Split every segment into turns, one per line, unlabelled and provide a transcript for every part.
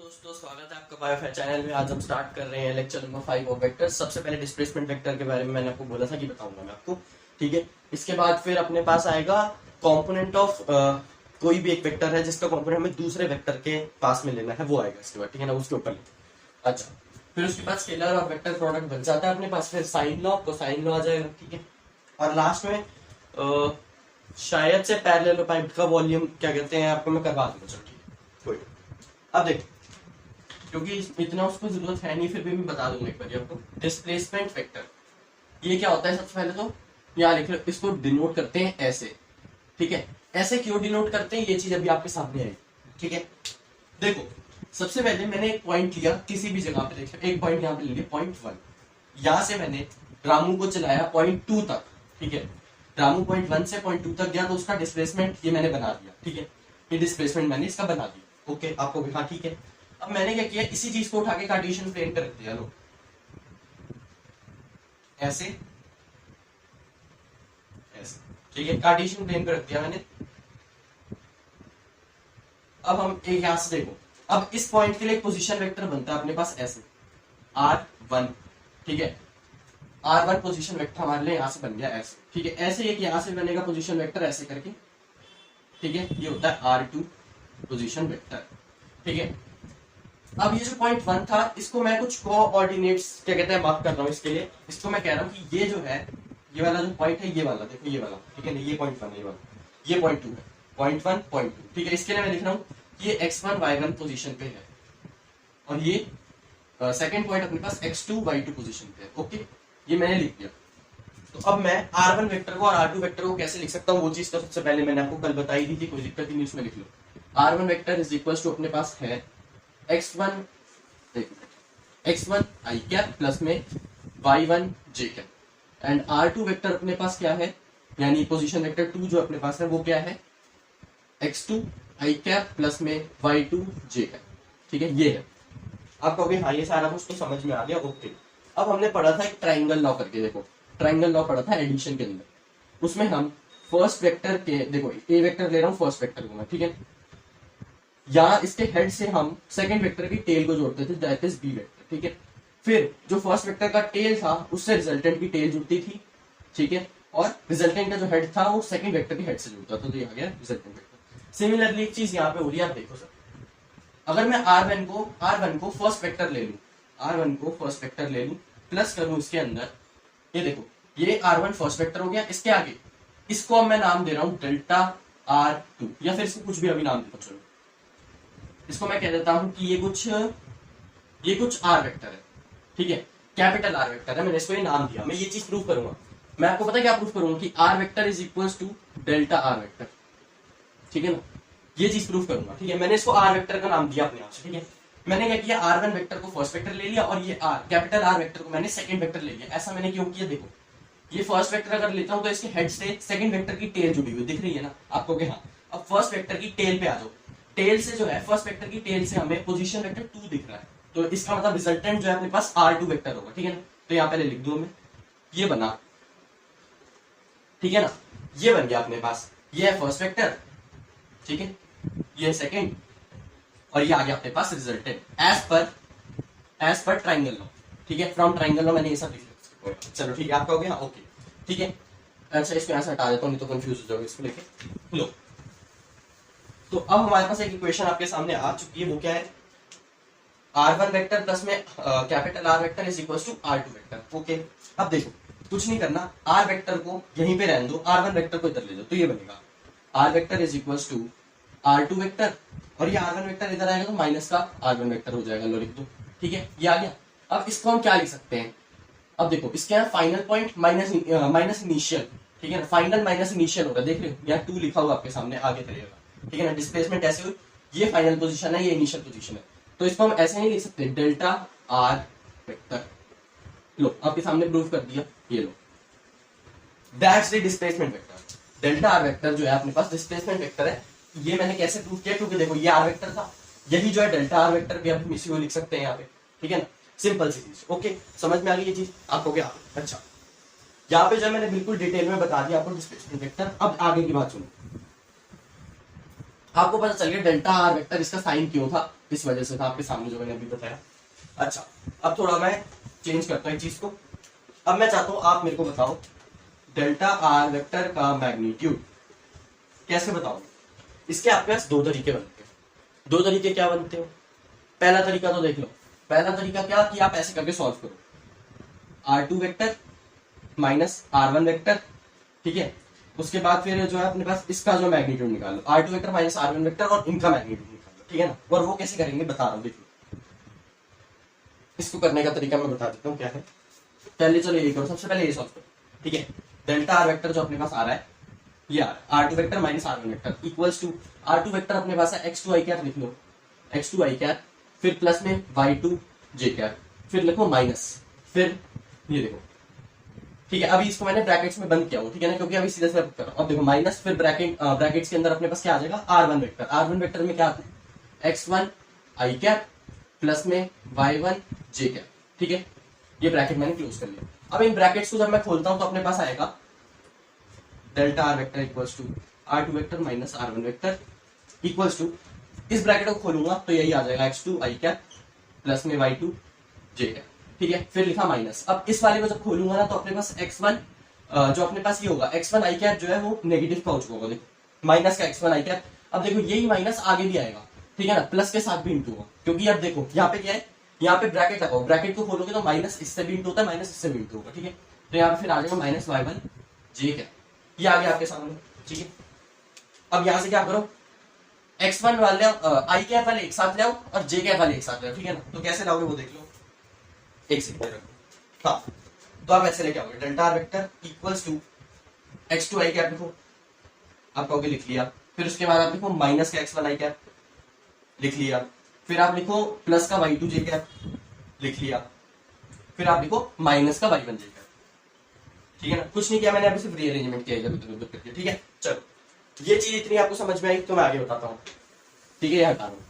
दोस्तों, स्वागत है आपका बायोफायर चैनल में। आज हम स्टार्ट कर रहे हैं लेक्चर नंबर 5 ऑफ वेक्टर। सबसे पहले डिस्प्लेसमेंट वेक्टर के बारे में मैंने आपको बोला था कि बताऊंगा मैं आपको, ठीक है। इसके बाद फिर अपने पास आएगा कंपोनेंट ऑफ कोई भी एक वेक्टर है जिसका कंपोनेंट हमें दूसरे वेक्टर के पास में लेना है, वो आएगा इसके बाद, ठीक है ना, उसके ऊपर। अच्छा, फिर उसके बाद स्केलर और वेक्टर प्रोडक्ट बन जाता है अपने पास, फिर साइन लॉ, कोसाइन लॉ आ जाएगा, ठीक है। और लास्ट में शायद से पैरेललोपाइड का वॉल्यूम क्या कहते हैं आपको मैं करवा दूंगा। चलो ठीक है, कोई नहीं। अब देखो, क्योंकि इतना उसको जरूरत है नहीं, फिर भी मैं बता दूंगा एक बार आपको। डिस्प्लेसमेंट वेक्टर ये क्या होता है? सबसे पहले तो यहाँ लिख लो, इसको डिनोट करते हैं ऐसे, ठीक है। ऐसे क्यों डिनोट करते हैं ये चीज अभी आपके सामने आएगी, ठीक है। देखो, सबसे पहले मैंने एक पॉइंट लिया किसी भी जगह पे, देखो एक पॉइंट यहाँ पे ले लिया पॉइंट 1, यहाँ से मैंने रामू को चलाया पॉइंट 2 तक, ठीक है। रामू पॉइंट 1 से पॉइंट 2 तक गया तो उसका डिस्प्लेसमेंट ये मैंने बना दिया, ठीक है। ये डिस्प्लेसमेंट मैंने इसका बना दिया, ओके, आपको भी, हाँ ठीक है। अब मैंने क्या किया, इसी चीज को उठा के कार्टेशियन प्लेन पर रख दिया, लो ऐसे ऐसे, ठीक है, कार्टेशियन प्लेन पे रख दिया मैंने। अब हम एक यहां से देखो, अब इस पॉइंट के लिए एक पोजीशन वेक्टर बनता है अपने पास ऐसे R1, ठीक है। R1 पोजीशन वेक्टर हमारे लिए यहां से बन गया ऐसे, ठीक है। ऐसे एक यहां से बनेगा पोजीशन वेक्टर ऐसे करके, ठीक है। ये होता है R2 पोजीशन वेक्टर, ठीक है। अब ये जो पॉइंट 1 था, इसको मैं कुछ कोऑर्डिनेट्स क्या कहते हैं मार्क कर रहा हूं इसके लिए। इसको मैं कह रहा हूं कि ये जो है, ये वाला जो पॉइंट है, ये वाला देखो, ये वाला, ठीक है ना, ये पॉइंट 1 है, ये वाला, ये पॉइंट 2 है, पॉइंट 1 पॉइंट 2, ठीक है। इसके लिए मैं लिख रहा हूं ये x1 y1 पोजीशन पे है, और ये सेकंड पॉइंट अपने पास x2 y2 पोजीशन पे है, ओके। ये मैंने लिख दिया। तो अब मैं R1 वेक्टर को और R2 वेक्टर को कैसे लिख सकता हूँ, वो चीज तो सबसे पहले मैंने आपको कल बताई दी थी, कोई दिक्कत नहीं, उसमें लिख लो। R1 vector is equal to अपने पास है x1 i कैप प्लस में y1 j cap, and R2 vector अपने पास क्या है, यानी पोजीशन वेक्टर 2 जो अपने पास है वो क्या है, x2 i कैप प्लस में y2 j कैप, ठीक है। ये है, आप कहोगे हाँ ये सारा कुछ तो समझ में आ गया, ओके। अब हमने पढ़ा था एक ट्राइंगल लॉ करके, देखो ट्राइंगल लॉ पढ़ा था एडिशन के अंदर। उसमें हम फर्स्ट वेक्टर के, देखो ए वेक्टर ले रहा हूँ फर्स्ट वेक्टर को मैं, ठीक है। यहाँ इसके हेड से हम सेकंड वेक्टर की टेल को जोड़ते थे, दैट इज बी वेक्टर, ठीक है। फिर जो फर्स्ट वेक्टर का टेल था उससे रिजल्टेंट की टेल जुड़ती थी, ठीक है। और रिजल्टेंट का जो हेड था वो सेकंड वेक्टर के हेड से जुड़ता था, तो ये आ गया रिजल्टेंट वेक्टर। सिमिलरली एक चीज यहाँ पे हो रही है, आप देखो सर, अगर मैं R1 को फर्स्ट वेक्टर ले लूं, R1 को फर्स्ट वेक्टर ले लूं, प्लस करूं इसके अंदर, ये देखो ये R1 फर्स्ट वेक्टर हो गया। इसके आगे इसको अब मैं नाम दे रहा हूं डेल्टा R2, या फिर इसको कुछ भी अभी नाम देता हूं, चलो इसको मैं कह देता हूं कि ये कुछ R वेक्टर है, ठीक है, कैपिटल R वेक्टर है, मैंने इसको ये नाम दिया। मैं ये चीज प्रूव करूंगा, मैं आपको पता क्या प्रूव करूंगा कि R vector is equal to delta R vector, ठीक है ना, ये चीज प्रूव करूंगा, ठीक है। मैंने इसको R वेक्टर का नाम दिया अपने आप से, ठीक है। मैंने क्या किया, R1 वेक्टर को फर्स्ट वेक्टर ले लिया, और ये कैपिटल R वेक्टर को मैंने सेकंड वेक्टर ले लिया। ऐसा मैंने क्यों किया, देखो ये फर्स्ट वेक्टर अगर लेता हूं तो इसके हेड से सेकंड वेक्टर की टेल जुड़ी हुई दिख रही है ना आपको, कि हाँ। अब फर्स्ट वेक्टर की टेल पे आ जाओ, टेल से जो है फर्स्ट वेक्टर की टेल से हमें पोजीशन वेक्टर 2 दिख रहा है, तो इसका मतलब रिजल्टेंट जो है अपने पास R2 वेक्टर होगा, ठीक है ना। तो यहाँ पहले लिख दूं मैं, ये बना, ठीक है ना, ये बन गया अपने पास, ये है फर्स्ट वेक्टर, ठीक है, ये सेकंड, और ये आ गया अपने पास resultant as per triangle law, ठीक है। फ्रॉम ट्राइंगल लॉ मैंने ये सब लिख लिया, चलो ठीक है, आप कहोगे हाँ ओके, ठीक है। अच्छा, इसको यहाँ से हटा देता हूँ, नहीं तो कंफ्यूज हो जाओगे, इसको लेके लो। तो अब हमारे पास एक इक्वेशन आपके सामने आ चुकी है, वो क्या है, R1 वेक्टर प्लस में capital R vector is equal to R2 vector, okay. अब देखो कुछ नहीं करना, R वेक्टर को यहीं पे रहने दो, R1 वेक्टर को इधर ले जाओ, तो ये बनेगा R vector is equal to R2 vector, और ये R1 वेक्टर इधर आएगा तो माइनस का R1 वेक्टर हो जाएगा, लो लिख दो, ठीक है, ये आ गया। अब इसको हम क्या लिख सकते हैं, अब देखो इसके यहाँ फाइनल पॉइंट माइनस इनिशियल, ठीक है ना, फाइनल माइनस इनिशियल होगा, देख रहे हो यहाँ 2 लिखा हुआ आपके सामने आगे रहेगा, ठीक है ना। डिस्प्लेसमेंट ऐसे हुई, ये फाइनल पोजीशन है, ये इनिशियल पोजीशन है, तो इसको हम ऐसे नहीं लिख सकते, डेल्टा R वेक्टर, लो आपके सामने प्रूफ कर दिया, ये लो, that's the displacement vector. Delta R vector जो है अपने पास डिस्प्लेसमेंट वेक्टर है। ये मैंने कैसे प्रूव किया, क्योंकि देखो ये R वेक्टर था, यही जो है डेल्टा R वेक्टर भी हम इसी को लिख सकते हैं यहाँ पे, ठीक है ना, सिंपल सी चीज, ओके। समझ में आ गई ये चीज आपको क्या, अच्छा। यहाँ पे जो मैंने बिल्कुल डिटेल में बता दिया आपको डिस्प्लेसमेंट वेक्टर। अब आगे की बात सुनो, आपको पता चल गया डेल्टा आर वेक्टर इसका साइन क्यों था, इस वजह से था आपके सामने जो मैंने अभी बताया। अच्छा, अब थोड़ा मैं चेंज करता हूँ चीज को। अब मैं चाहता हूं आप मेरे को बताओ डेल्टा आर वेक्टर का मैग्नीट्यूड कैसे बताओ। इसके आपके पास दो तरीके बनते हैं। दो तरीके क्या बनते हो? पहला तरीका तो देख लो। पहला तरीका क्या कि आप ऐसे करके सॉल्व करो, R2 vector minus R1 vector, ठीक है। उसके बाद फिर जो है अपने पास इसका जो मैग्नीट्यूड निकालो, R2 vector minus R1 vector और इनका मैग्नीट्यूड निकालो, ठीक है ना। और वो कैसे करेंगे बता रहा हूँ, देखिए इसको करने का तरीका मैं बता देता हूँ क्या है। पहले चलो ये करो, सबसे पहले ये सॉल्व करो, ठीक है। डेल्टा आर वेक्टर जो अपने पास आ रहा है ये R2 vector minus R1 vector equals to R2 vector अपने पास है x2 i कैप, लिख लो x2 i कैप, फिर प्लस में y2 j कैप, फिर लिखो माइनस, फिर ये देखो, ठीक है। अभी इसको मैंने ब्रैकेट्स में बंद किया हूँ, ठीक है ना, क्योंकि अभी सीधे से कर रहा हूँ। अब देखो माइनस, फिर ब्रैकेट्स के अंदर अपने पास क्या आ जाएगा R1 वेक्टर। R1 वेक्टर में क्या आता है x1 i कैप प्लस में y1 j कैप, ठीक है। ये ब्रैकेट मैंने क्लोज कर लिया। अब इन ब्रैकेट्स को जब मैं खोलता हूं तो अपने पास आएगा delta R vector equals to R2 vector minus R1 vector equals to, इस ब्रैकेट को खोलूंगा तो यही आ जाएगा x2 i कैप प्लस में y2 j कैप, ठीक है। फिर लिखा माइनस। अब इस वाले को जब खोलूंगा ना तो अपने पास x1 जो अपने पास ये होगा x1 i कैप जो है वो नेगेटिव का हो चुका होगा, देखो माइनस का x1 i कैप। अब देखो यही माइनस आगे भी आएगा, ठीक है ना, प्लस के साथ भी इंटू होगा, क्योंकि अब देखो यहाँ पे क्या है, यहाँ पे ब्रैकेट लगाओ, ब्रैकेट को खोलोगे तो माइनस इससे भी इंटू होता है, माइनस इससे भी इंटू होगा, ठीक है। तो यहाँ पे फिर आ जाएगा माइनस y1 j कैप, ये आ गया आपके सामने, ठीक है। अब यहाँ से क्या करो, x1 वाले i कैप वाले एक साथ ले आओ और j कैप वाले एक साथ ले आओ, ठीक है ना। तो कैसे लाओगे वो देख लो, एक सेकंड रखो। हाँ, तो आप ऐसे लेके आओगे delta R vector equals to x2 i cap, लिखो आप कहोगे लिख लिया। फिर उसके बाद आप लिखो माइनस का x1 i कैप, लिख लिया। फिर आप लिखो प्लस का y2 j कैप, लिख लिया। फिर आप लिखो माइनस का y1 j कैप, ठीक है ना। कुछ नहीं किया मैंने, अभी सिर्फ रीअरेंजमेंट किया इधर उधर करके, ठीक है। चलो ये चीज इतनी आपको समझ में आई तो मैं आगे बताता हूँ, ठीक है, ये हटा रहा हूँ।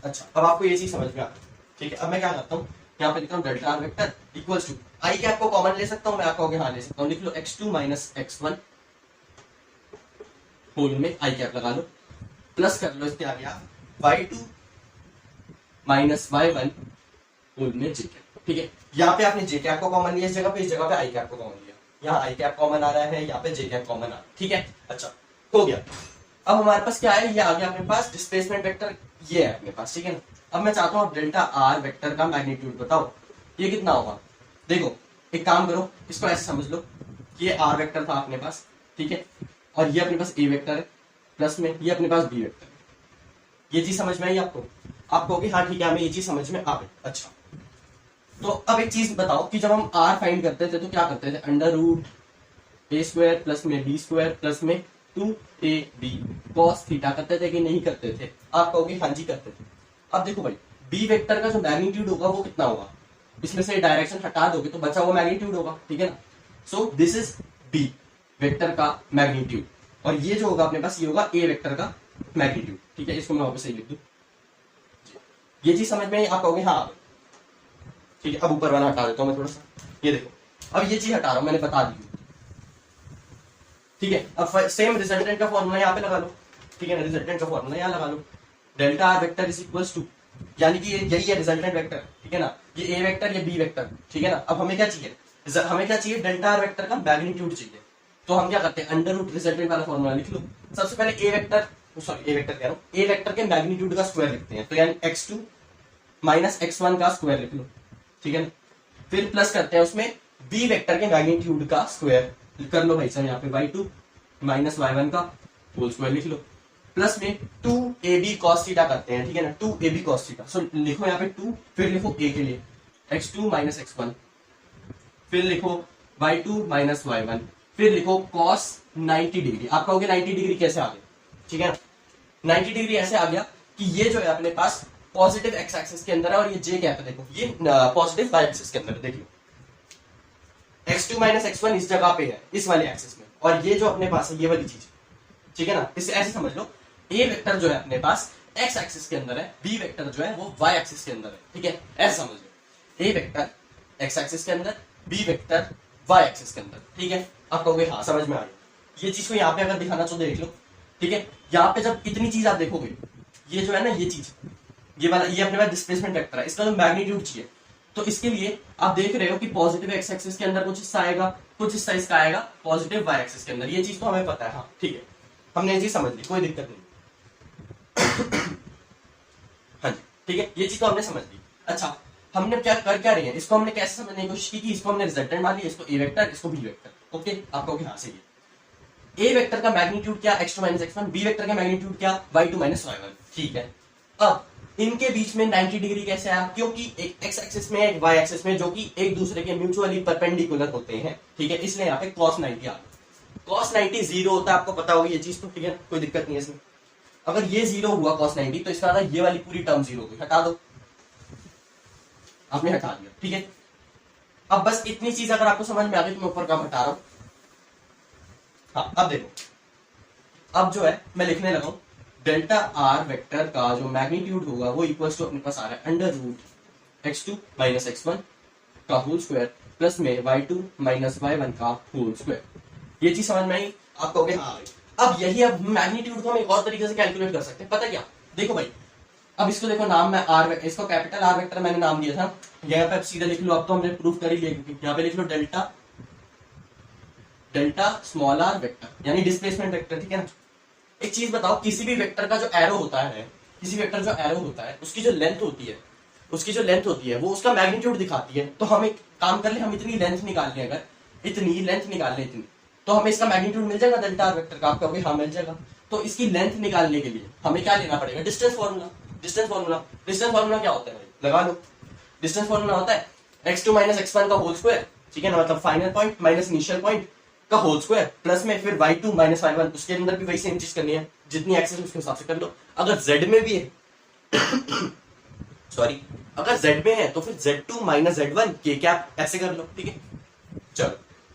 अच्छा, अब आपको ये चीज समझ में आ गई, ठीक है। अब मैं क्या करता हूँ, यहाँ पे लिखता हूँ delta R vector equals to I cap को कॉमन ले सकता हूँ मैं, आप कहोगे हाँ ले सकता हूँ, लिख लो x2 माइनस x1 होल में आई कैप लगा लो, प्लस कर लो इसके आगे आप y2 माइनस y1 होल में j कैप, ठीक है। यहाँ पे आपने j कैप को कॉमन लिया इस जगह पे, इस जगह पे आई कैप को कॉमन लिया, यहाँ आई कैप कॉमन आ रहा है, यहाँ पे j कैप कॉमन आ रहा है, ठीक है। अच्छा हो गया। अब हमारे पास क्या है, ये आ गया अपने पास डिस्प्लेसमेंट वेक्टर, ये है अपने पास, ठीक है ना। अब मैं चाहता हूँ डेल्टा आर वेक्टर का मैग्नीट्यूड बताओ, ये कितना होगा। देखो एक काम करो, इसको ऐसे समझ लो कि ये आर वेक्टर था अपने पास, ठीक है, और ये अपने पास ए वेक्टर है, प्लस में ये अपने पास बी वेक्टर है। ये चीज समझ में आई आपको? आप कहोगे हाँ ठीक है हमें ये चीज समझ में आ गई। अच्छा, तो अब एक चीज बताओ कि जब हम आर फाइंड करते थे तो क्या करते थे, अंडर रूट ए स्क्वायर प्लस में बी स्क्वायर प्लस में 2ab cos थीटा करते थे कि नहीं करते थे? आप कहोगे हाँ जी करते थे। अब देखो भाई, बी वेक्टर का जो मैग्नीट्यूड होगा वो कितना होगा, इसमें से डायरेक्शन हटा दोगे तो बचा हुआ मैग्नीट्यूड होगा, ठीक है ना। So this is B vector का मैग्नीट्यूड, और ये जो होगा अपने पास ये होगा ए वेक्टर का मैग्नीट्यूड, ठीक है। इसको मैं वापस सही लिख दूं, ये चीज समझ में आई? आप कहोगे हाँ, ठीक है। अब ऊपर वाला हटा देता हूँ मैं थोड़ा सा, ये देखो अब ये चीज हटा रहा हूं, मैंने बता दी, ठीक है। अब सेम रिजल्टेंट का फॉर्मूला यहाँ पे लगा लो, ठीक है ना, रिजल्टेंट का फॉर्मूला यहाँ लगा लो, delta R vector is equals to, यानी कि यही है रिजल्टेंट वेक्टर, ठीक है ना, ये ए वेक्टर ये बी वेक्टर, ठीक है ना। अब हमें क्या चाहिए, हमें क्या चाहिए, डेल्टा आर वेक्टर का मैग्नीट्यूड चाहिए। तो हम क्या करते हैं, अंडर रूट रिजल्टेंट वाला फॉर्मूला लिख लो। सबसे पहले ए वेक्टर, सॉरी ए वेक्टर कह रहा हूँ, ए वेक्टर के मैग्नीट्यूड का स्क्वायर लिखते हैं, तो यानी x2 माइनस x1 का स्क्वायर लिख लो, ठीक है ना। फिर प्लस करते हैं उसमें बी वेक्टर के मैग्नीट्यूड का स्क्वायर कर लो भाई साहब, यहाँ पे y2 माइनस y1 का होल स्क्वायर लिख लो, प्लस में 2ab cos थीटा करते हैं, ठीक है ना, 2ab cos थीटा। सो लिखो यहाँ पे 2, फिर लिखो a के लिए x2 माइनस x1, फिर लिखो y2 माइनस y1, फिर लिखो cos 90 डिग्री। आप कहोगे 90 डिग्री कैसे आ गया, ठीक है ना। 90 डिग्री ऐसे आ गया कि ये जो है अपने पास पॉजिटिव एक्स एक्सिस के अंदर है और ये जे क्या है, देखो ये पॉजिटिव वाई एक्सिस के अंदर है, देखिए x2 माइनस x1 इस जगह पे है, इस वाले एक्सिस में, और ये जो अपने पास है ये वाली चीज, ठीक है ना। इसे ऐसे समझ लो, ए वेक्टर जो है अपने पास एक्स एक्सिस के अंदर है, बी वेक्टर जो है वो वाई एक्सिस के अंदर है, ठीक है, ऐसे समझ लो, ए वेक्टर एक्स एक्सिस के अंदर, बी वेक्टर वाई एक्सिस के अंदर, ठीक है। आप कहोगे हाँ समझ में आ गया। ये चीज को यहाँ पे अगर दिखाना तो देख लो, ठीक है, यहाँ पे जब इतनी चीज आप देखोगे, ये जो है ना ये चीज, ये वाला, ये अपने पास डिस्प्लेसमेंट वेक्टर है, इसका जो मैग्नीट्यूड चाहिए, तो इसके लिए आप देख रहे हो कि पॉजिटिव एक्स एक्सिस के अंदर कुछ हिस्सा आएगा, कुछ हिस्सा इसका आएगा पॉजिटिव वाई एक्सिस के अंदर, ये चीज तो हमें पता है। हाँ ठीक है, हमने ये चीज समझ ली, कोई दिक्कत नहीं। हाँ जी ठीक है, ये चीज तो हमने समझ ली। अच्छा, हमने क्या कर क्या रहे हैं, इसको हमने कैसे समझने की कोशिश की कि इसको हमने रिजल्टेंट मान लिया, इसको ए वेक्टर, इसको बी वेक्टर। ओके, आप कहोगे हाँ सही है। ए वेक्टर का मैग्नीट्यूड क्या, x2 minus x1, B vector का मैग्नीट्यूड क्या, y2 माइनस y1। ठीक है, अब इनके बीच में 90 डिग्री कैसे आया, क्योंकि एक x एक्सिस में एक y एक्सिस में, जो कि एक दूसरे के म्यूचुअली परपेंडिकुलर होते हैं। ठीक है, इसलिए यहाँ पे cos 90 आ गया। cos 90 जीरो होता है, आपको पता होगी ये चीज, तो ठीक है कोई दिक्कत नहीं है इसमें। अगर ये जीरो हुआ cos 90, तो इसका मतलब ये वाली पूरी टर्म जीरो हो गई, हटा दो, आपने हटा दिया। ठीक है, अब बस इतनी चीज अगर आपको समझ में आ गई तो मैं ऊपर काम हटा रहा हूं। हाँ अब देखो, अब जो है मैं लिखने लगा हूं, डेल्टा आर वेक्टर का जो मैग्नीट्यूड होगा वो इक्वल टू अपने पास आ रहा है under root x2 minus x1 का होल स्क्वायर प्लस में y2 माइनस y1 का होल स्क्वायर। ये चीज समझ में आई, आप कहोगे हाँ। अब यही, अब मैग्नीट्यूड को हम एक और तरीके से कैलकुलेट कर सकते हैं, पता क्या, देखो भाई, अब इसको देखो, नाम मैं आर, इसको कैपिटल आर वेक्टर मैंने नाम दिया था, यहाँ पे आप सीधा लिख लो, अब तो हमने प्रूफ कर ही लिया, क्योंकि यहाँ पे लिख लो delta, delta small R vector यानी डिस्प्लेसमेंट वेक्टर। ठीक है ना, एक चीज बताओ, किसी भी वेक्टर का जो एरो होता है, किसी वेक्टर जो एरो होता है, उसकी जो लेंथ होती है, उसकी जो लेंथ होती है वो उसका मैग्नीट्यूड दिखाती है। तो हम एक काम कर ले, हम इतनी लेंथ निकाल लें, अगर इतनी लेंथ निकाल लें इतनी, तो हमें इसका मैग्नीट्यूड मिल जाएगा डेल्टा आर वेक्टर का। आप कहोगे हाँ मिल जाएगा। तो इसकी लेंथ निकालने के लिए हमें क्या लेना पड़ेगा, distance formula. Distance formula, distance formula क्या होता है भाई, लगा लो। डिस्टेंस फॉर्मूला होता है x2 माइनस x1 का होल स्क्वायर, ठीक है ना, मतलब final point minus initial point का होल स्क्वायर, प्लस में फिर y2 माइनस y1, उसके अंदर भी वही सेम चीज करनी है, जितनी एक्सेस उसके हिसाब से कर लो। अगर z में भी है सॉरी, अगर z में है तो फिर z2 माइनस z1 के कैप ऐसे कर लो। ठीक है, चलो,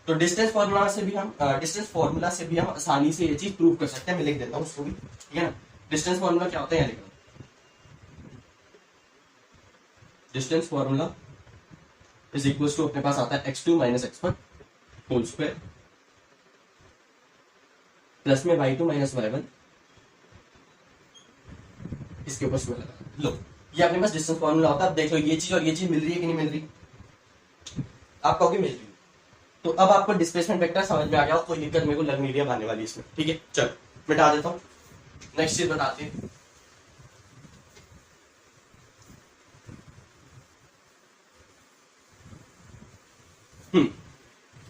तो डिस्टेंस फॉर्मूला से भी हम आसानी से ये चीज प्रूव कर सकते हैं। मैं लिख देता हूँ उसको भी, ठीक है ना। डिस्टेंस फॉर्मूला क्या होता है, यहाँ लिखो, distance formula is equal to अपने पास आता है x2 minus x1 whole square plus में y2 माइनस y1, इसके ऊपर स्क्वायर लगा लो। ये अपने पास डिस्टेंस फॉर्मूला होता है। अब देख लो ये चीज और ये चीज मिल रही है कि नहीं मिल रही, आप कहोगे मिल रही। तो अब आपको डिस्प्लेसमेंट वेक्टर समझ में आ गया, कोई दिक्कत मेरे को लग नहीं रही है आने वाली इसमें। ठीक है, चलो मिटा देता हूं, नेक्स्ट चीज बताते हैं।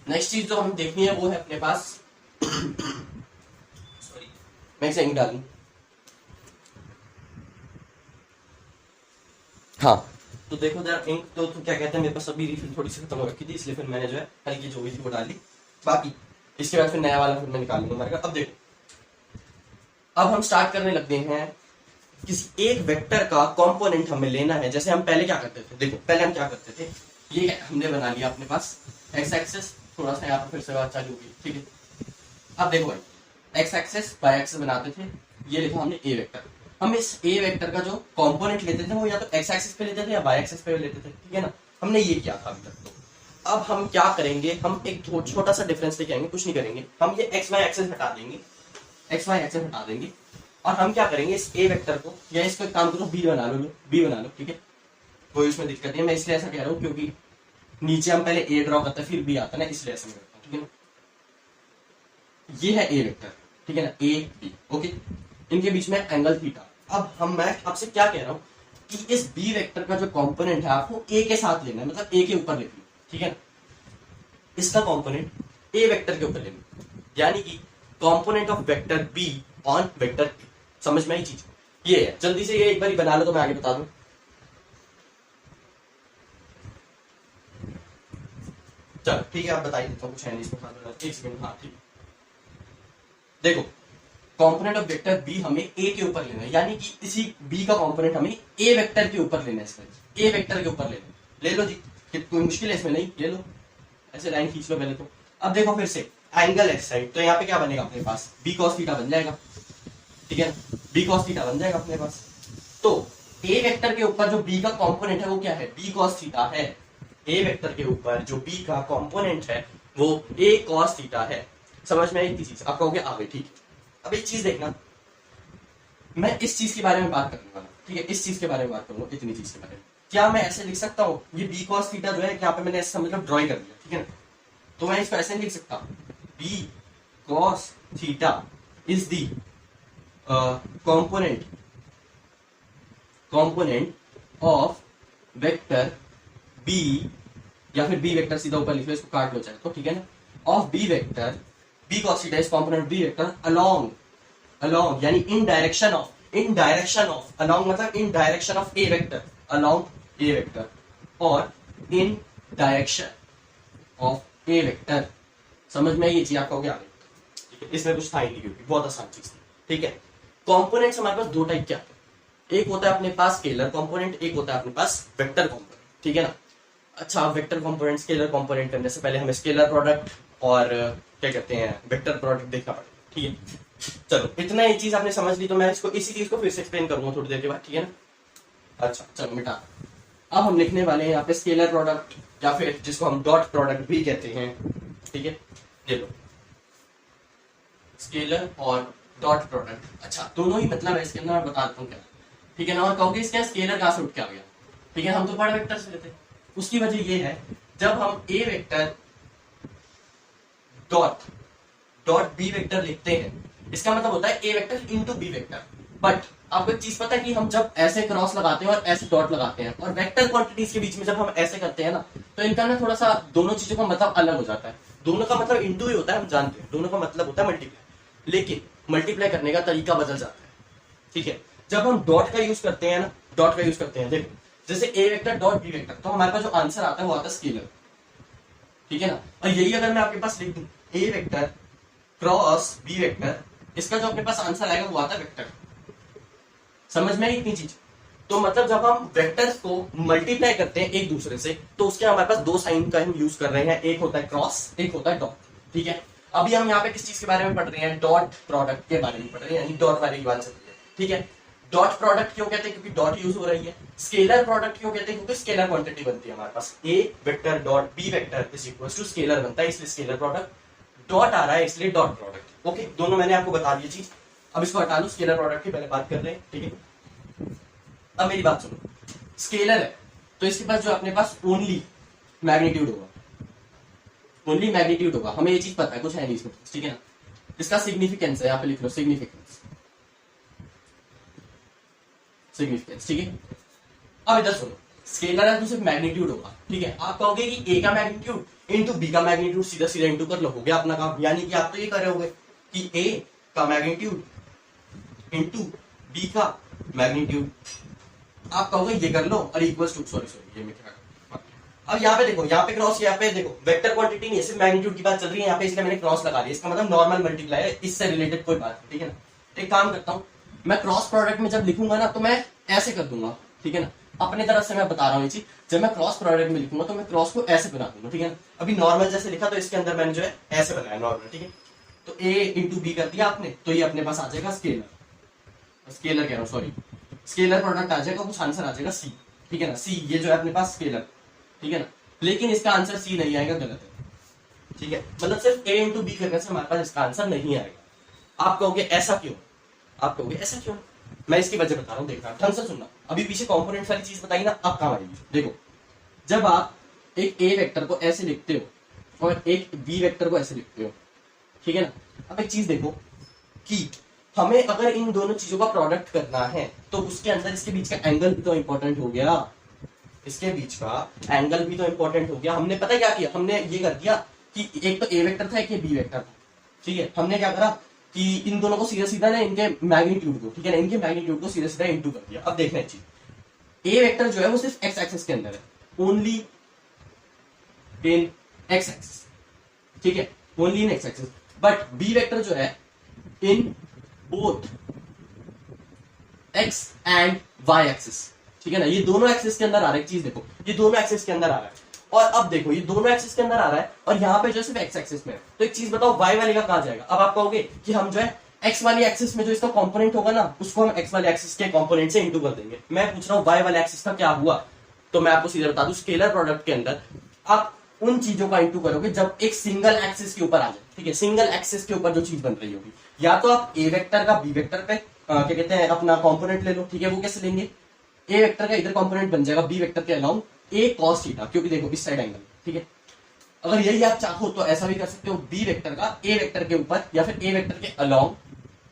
नेक्स्ट चीज जो हमें देखनी है वो है अपने पास सॉरी मैं इसे इंक डालूं, हाँ तो देखो जरा इंक तो क्या कहते हैं, मेरे पास अभी रिफिल थोड़ी सी खत्म हो रखी थी, इसलिए फिर मैंने जो है हल्की जो हुई थी वो डाल ली, बाकी इसके बाद फिर नया वाला फिर मैं निकाल लूंगा। अब देखो, अब हम स्टार्ट करने लगते हैं, किसी एक वेक्टर का कंपोनेंट हमें लेना है। जैसे हम पहले क्या करते थे, देखो पहले हम क्या करते थे, ये हमने बना लिया अपने पास एक्स एक्सेस, थोड़ा सा यहाँ पर फिर से बात चालू होगी। ठीक है, अब देखो भाई, एक्स एक्सेस वाई एक्सेस बनाते थे, ये लिखा हमने ए वेक्टर। हम इस ए वेक्टर का जो कंपोनेंट लेते थे वो या तो एक्स एक्सिस पे लेते थे या वाई एक्सिस पे लेते थे। ठीक है ना, हमने ये किया था अभी तक। तो अब हम क्या करेंगे, हम एक छोटा सा डिफरेंस लेके आएंगे, कुछ नहीं करेंगे, हम ये एक्स वाई एक्सिस हटा देंगे, एक्स वाई एक्सिस हटा देंगे, और हम क्या करेंगे, इस ए वेक्टर को, या इसको एक काम करो बी बना लो, बी बना लो। ठीक है, कोई इसमें दिक्कत नहीं है, मैं इसलिए ऐसा कह रहा हूँ क्योंकि नीचे हम पहले ए ड्रॉ करते हैं फिर बी आता है ना, इसलिए ऐसा मैं करता हूँ। ठीक है ना, ये है ए वेक्टर, ठीक है ना, ए बी, ओके, इनके बीच में एंगल थीटा। अब मैं आपसे क्या कह रहा हूं कि इस बी वेक्टर का जो कंपोनेंट है आपको ए के साथ लेना है, मतलब ए के ऊपर लेना है। ठीक है ना, इसका कंपोनेंट ए वेक्टर के ऊपर लेना है, यानी कि component of vector B on vector B. समझ में आई चीज, ये है। जल्दी से ये एक बार बना लो तो मैं आगे बता दूं। चलो ठीक है, आप बताइए देता हूँ, कुछ है नहीं इसमें, एक सेकंड, हाँ ठीक है। देखो, कंपोनेंट ऑफ वेक्टर बी हमें ए के ऊपर लेना है, यानी कि इसी बी का कंपोनेंट हमें ए वेक्टर के ऊपर लेना है, इसमें ए वेक्टर के ऊपर लेना है। ले लो जी, कोई मुश्किल है इसमें नहीं, ले लो, ऐसे लाइन खींच लो पहले तो। अब देखो फिर से एंगल एक्स साइड, तो यहाँ पे क्या बनेगा अपने पास, बी कॉस थीटा बन जाएगा। ठीक है, बी कॉस थीटा बन जाएगा अपने पास। तो ए वेक्टर के ऊपर जो बी का कंपोनेंट है वो क्या है, बी कॉस थीटा है। ए वेक्टर के ऊपर जो बी का कंपोनेंट है वो ए कॉस थीटा है। समझ में आई चीज, आप कहोगे आ गई, ठीक। अब एक चीज देखना, मैं इस चीज के बारे में बात करने वाला, ठीक है, इस चीज के बारे में बात करूंगा, इतनी चीज के बारे में। क्या मैं ऐसे लिख सकता हूँ, ये बी कॉस थीटा जो है यहाँ पे मैंने ऐसा मतलब ड्रॉइंग कर दिया, ठीक है ना, तो मैं इसको ऐसे नहीं लिख सकता, B cos theta is the component of vector B, या फिर बी वेक्टर सीधा ऊपर लिख लो, इसको काट लो चाहे तो, ठीक है ना, off B vector, B cos theta is component B vector along यानी इन डायरेक्शन ऑफ अलोंग मतलब in direction of A vector, along A vector और in direction of A vector. समझ में ये चीज आपको क्या आगे, ठीक है, इसमें कुछ था ही नहीं क्योंकि बहुत आसान चीज थी, ठीक है। कंपोनेंट्स हमारे पास दो टाइप के आते हैं, एक होता है अपने पास स्केलर कंपोनेंट, एक होता है अपने पास वेक्टर कंपोनेंट, ठीक है ना। अच्छा, वेक्टर कंपोनेंट स्केलर कंपोनेंट करने से पहले हमें स्केलर प्रोडक्ट और क्या कहते हैं वेक्टर प्रोडक्ट देखना पड़ेगा, ठीक है। चलो इतना ये चीज आपने समझ ली, तो मैं इसको इसी चीज को फिर से एक्सप्लेन करूंगा थोड़ी देर के बाद, ठीक है ना। अच्छा चलो मिटा, अब हम लिखने वाले हैं यहाँ पे स्केलर प्रोडक्ट या फिर जिसको हम डॉट प्रोडक्ट भी कहते हैं, ठीक है। ये लो स्केलर और डॉट प्रोडक्ट, अच्छा दोनों ही मतलब है इसके अंदर, मैं बता देता हूँ क्या, ठीक है ना। और कहोगे इसका स्केलर कहां से उठ के आ गया, ठीक है, हम तो बड़ा वेक्टर से लेते हैं। उसकी वजह ये है, जब हम A vector dot B vector लिखते हैं, इसका मतलब होता है A vector into B vector. But आपको एक चीज पता है कि हम जब ऐसे क्रॉस लगाते हैं और ऐसे डॉट लगाते हैं और वेक्टर क्वांटिटीज के बीच में जब हम ऐसे करते हैं ना, तो इनका ना थोड़ा सा दोनों चीजों का मतलब अलग हो जाता है। दोनों का मतलब इनटू ही होता है, हम जानते हैं, दोनों का मतलब होता है मल्टीप्लाई, लेकिन मल्टीप्लाई करने का तरीका बदल जाता है, ठीक है। जब हम डॉट का यूज करते हैं ना, डॉट का यूज करते हैं, देखो जैसे ए वेक्टर डॉट बी वेक्टर, तो हमारे पास जो आंसर आता है वो आता है स्केलर, ठीक है ना। और यही अगर मैं आपके पास लिख दूं ए वेक्टर क्रॉस बी वेक्टर, इसका जो अपने पास आंसर आएगा वो आता है वेक्टर। समझ में इतनी चीज, तो मतलब जब हम वेक्टर्स को मल्टीप्लाई करते हैं एक दूसरे से, तो उसके हमारे पास दो साइन का हम यूज कर रहे हैं, एक होता है क्रॉस, एक होता है डॉट, ठीक है। अभी हम यहाँ पे किस चीज के बारे में पढ़ रहे हैं, डॉट प्रोडक्ट के बारे में पढ़ रहे हैं, यानी डॉट वाली बात चल रही है, ठीक है। डॉट प्रोडक्ट क्यों कहते हैं, क्योंकि डॉट यूज हो रही है। स्केलर प्रोडक्ट क्यों कहते हैं, क्योंकि स्केलर क्वांटिटी बनती है हमारे पास, A vector dot B vector is equal to scalar बनता है, इसलिए स्केलर प्रोडक्ट। डॉट आ रहा है इसलिए डॉट प्रोडक्ट, ओके, दोनों मैंने आपको बता दी चीज। अब इसको हटा लो, स्केलर प्रोडक्ट की पहले बात कर रहे हैं, ठीक है। अब मेरी बात सुनो, स्केलर है तो इसके पास जो अपने पास ओनली मैग्नीट्यूड होगा, ओनली मैग्नीट्यूड होगा, हमें ये चीज पता है, कुछ है नहीं इसमें, ठीक है ना। इसका सिग्निफिकेंस है, यहाँ पे लिख लो सिग्निफिकेंस, ठीक है। अब इधर सुनो, स्केलर है तो सिर्फ मैग्नीट्यूड होगा, ठीक है। आप कहोगे कि ए का मैग्नीट्यूड इंटू बी का मैग्नीट्यूड सीधा सीधा इंटू कर लो, हो गया अपना काम। यानी कि आप तो ये कर रहे होगे कि ए का मैग्नीट्यूड इंटू बी का मैग्नीट्यूड, आप कहोगे ये कर लो और इक्वल्स टू, सॉरी ये मैं क्या, अब यहाँ पे देखो, यहाँ पे क्रॉस, यहाँ पे देखो वेक्टर क्वांटिटी नहीं है, सिर्फ मैग्नीट्यूड की बात चल रही है यहाँ पे, इसलिए मैंने क्रॉस लगा दिया, इसका मतलब नॉर्मल मल्टीप्लाई है, इससे रिलेटेड कोई बात नहीं, ठीक है ना। एक काम करता हूँ, मैं क्रॉस प्रोडक्ट में जब लिखूंगा ना तो मैं ऐसे कर दूंगा, ठीक है ना। अपने तरफ से मैं बता रहा हूँ ये चीज, जब मैं क्रॉस प्रोडक्ट में लिखूंगा तो मैं क्रॉस को ऐसे बना दूंगा, ठीक है ना। अभी नॉर्मल जैसे लिखा तो इसके अंदर मैंने जो है ऐसे बनाया नॉर्मल, ठीक है। तो ए इंटू बी कर दिया आपने, तो ये अपने पास आ जाएगा स्केलर कह रहा हूँ, सॉरी, स्केलर प्रोडक्ट आ जाएगा, कुछ आंसर आ जाएगा सी, ठीक है ना। सी ये जो है अपने पास स्केलर, ठीक है ना, लेकिन इसका आंसर सी नहीं आएगा, गलत है, ठीक है। मतलब सिर्फ ए इंटू बी करने से हमारे पास इसका आंसर नहीं आएगा। आप कहोगे ऐसा क्यों, आप कहोगे ऐसा क्यों, मैं इसकी वजह बता रहा हूँ, देखना ढंग से सुनना। अभी पीछे कंपोनेंट्स वाली चीज बताई ना, अब काम आएगी। देखो जब आप एक ए वेक्टर को ऐसे लिखते हो और एक बी वेक्टर को ऐसे लिखते हो, ठीक है ना। अब एक चीज देखो कि हमें अगर इन दोनों चीजों का प्रोडक्ट करना है तो उसके अंदर इसके बीच का एंगल भी तो इंपॉर्टेंट हो गया, इसके बीच का एंगल भी तो इंपॉर्टेंट हो गया। हमने पता क्या किया, हमने ये कर दिया कि एक तो ए वेक्टर था, एक ये बी वेक्टर था, ठीक है। हमने क्या करा कि इन दोनों को सीधा सीधा ना इनके मैग्नीट्यूड को, ठीक है ना, इनके मैग्नीट्यूड को सीधा सीधा इंटू कर दिया। अब देखना है चीज, ए वेक्टर जो है वो सिर्फ एक्स एक्सिस के अंदर है, ओनली इन एक्स एक्सिस, ठीक है, only in x axis. But B vector जो है in both x and y axis, ठीक है ना। ये दोनों एक्सिस के अंदर आ रहा है, एक चीज देखो, ये दोनों एक्सिस के अंदर आ रहा है, और अब देखो ये दोनों एक्सिस के अंदर आ रहा है और यहाँ पे जो सिर्फ एक्स एक्सिस में है। तो एक चीज बताओ, वाई वाले का कहां जाएगा। अब आप कहोगे कि हम जो है एक्स वाली एक्सिस में जो इसका कंपोनेंट होगा ना, उसको हम एक्स वाले एक्सिस के कंपोनेंट से इंटू कर देंगे। मैं पूछ रहा हूँ वाई वाले एक्सिस का क्या हुआ, तो मैं आपको सीधे बता दूं, स्केलर प्रोडक्ट के अंदर आप उन चीजों का इंटू करोगे जब एक सिंगल एक्सिस के ऊपर आ जाए, ठीक है। सिंगल एक्सिस के ऊपर जो चीज बन रही होगी, या तो आप ए वेक्टर का बी वेक्टर पे क्या कहते हैं अपना कंपोनेंट ले लो, ठीक है। वो कैसे लेंगे, ए वेक्टर का इधर कंपोनेंट बन जाएगा बी वेक्टर के अलाउंग ए कॉस थीटा, क्योंकि देखो इस साइड एंगल, ठीक है। अगर यही आप चाहो तो ऐसा भी कर सकते हो, बी वेक्टर का ए वेक्टर के ऊपर या फिर ए वेक्टर के अलाउंग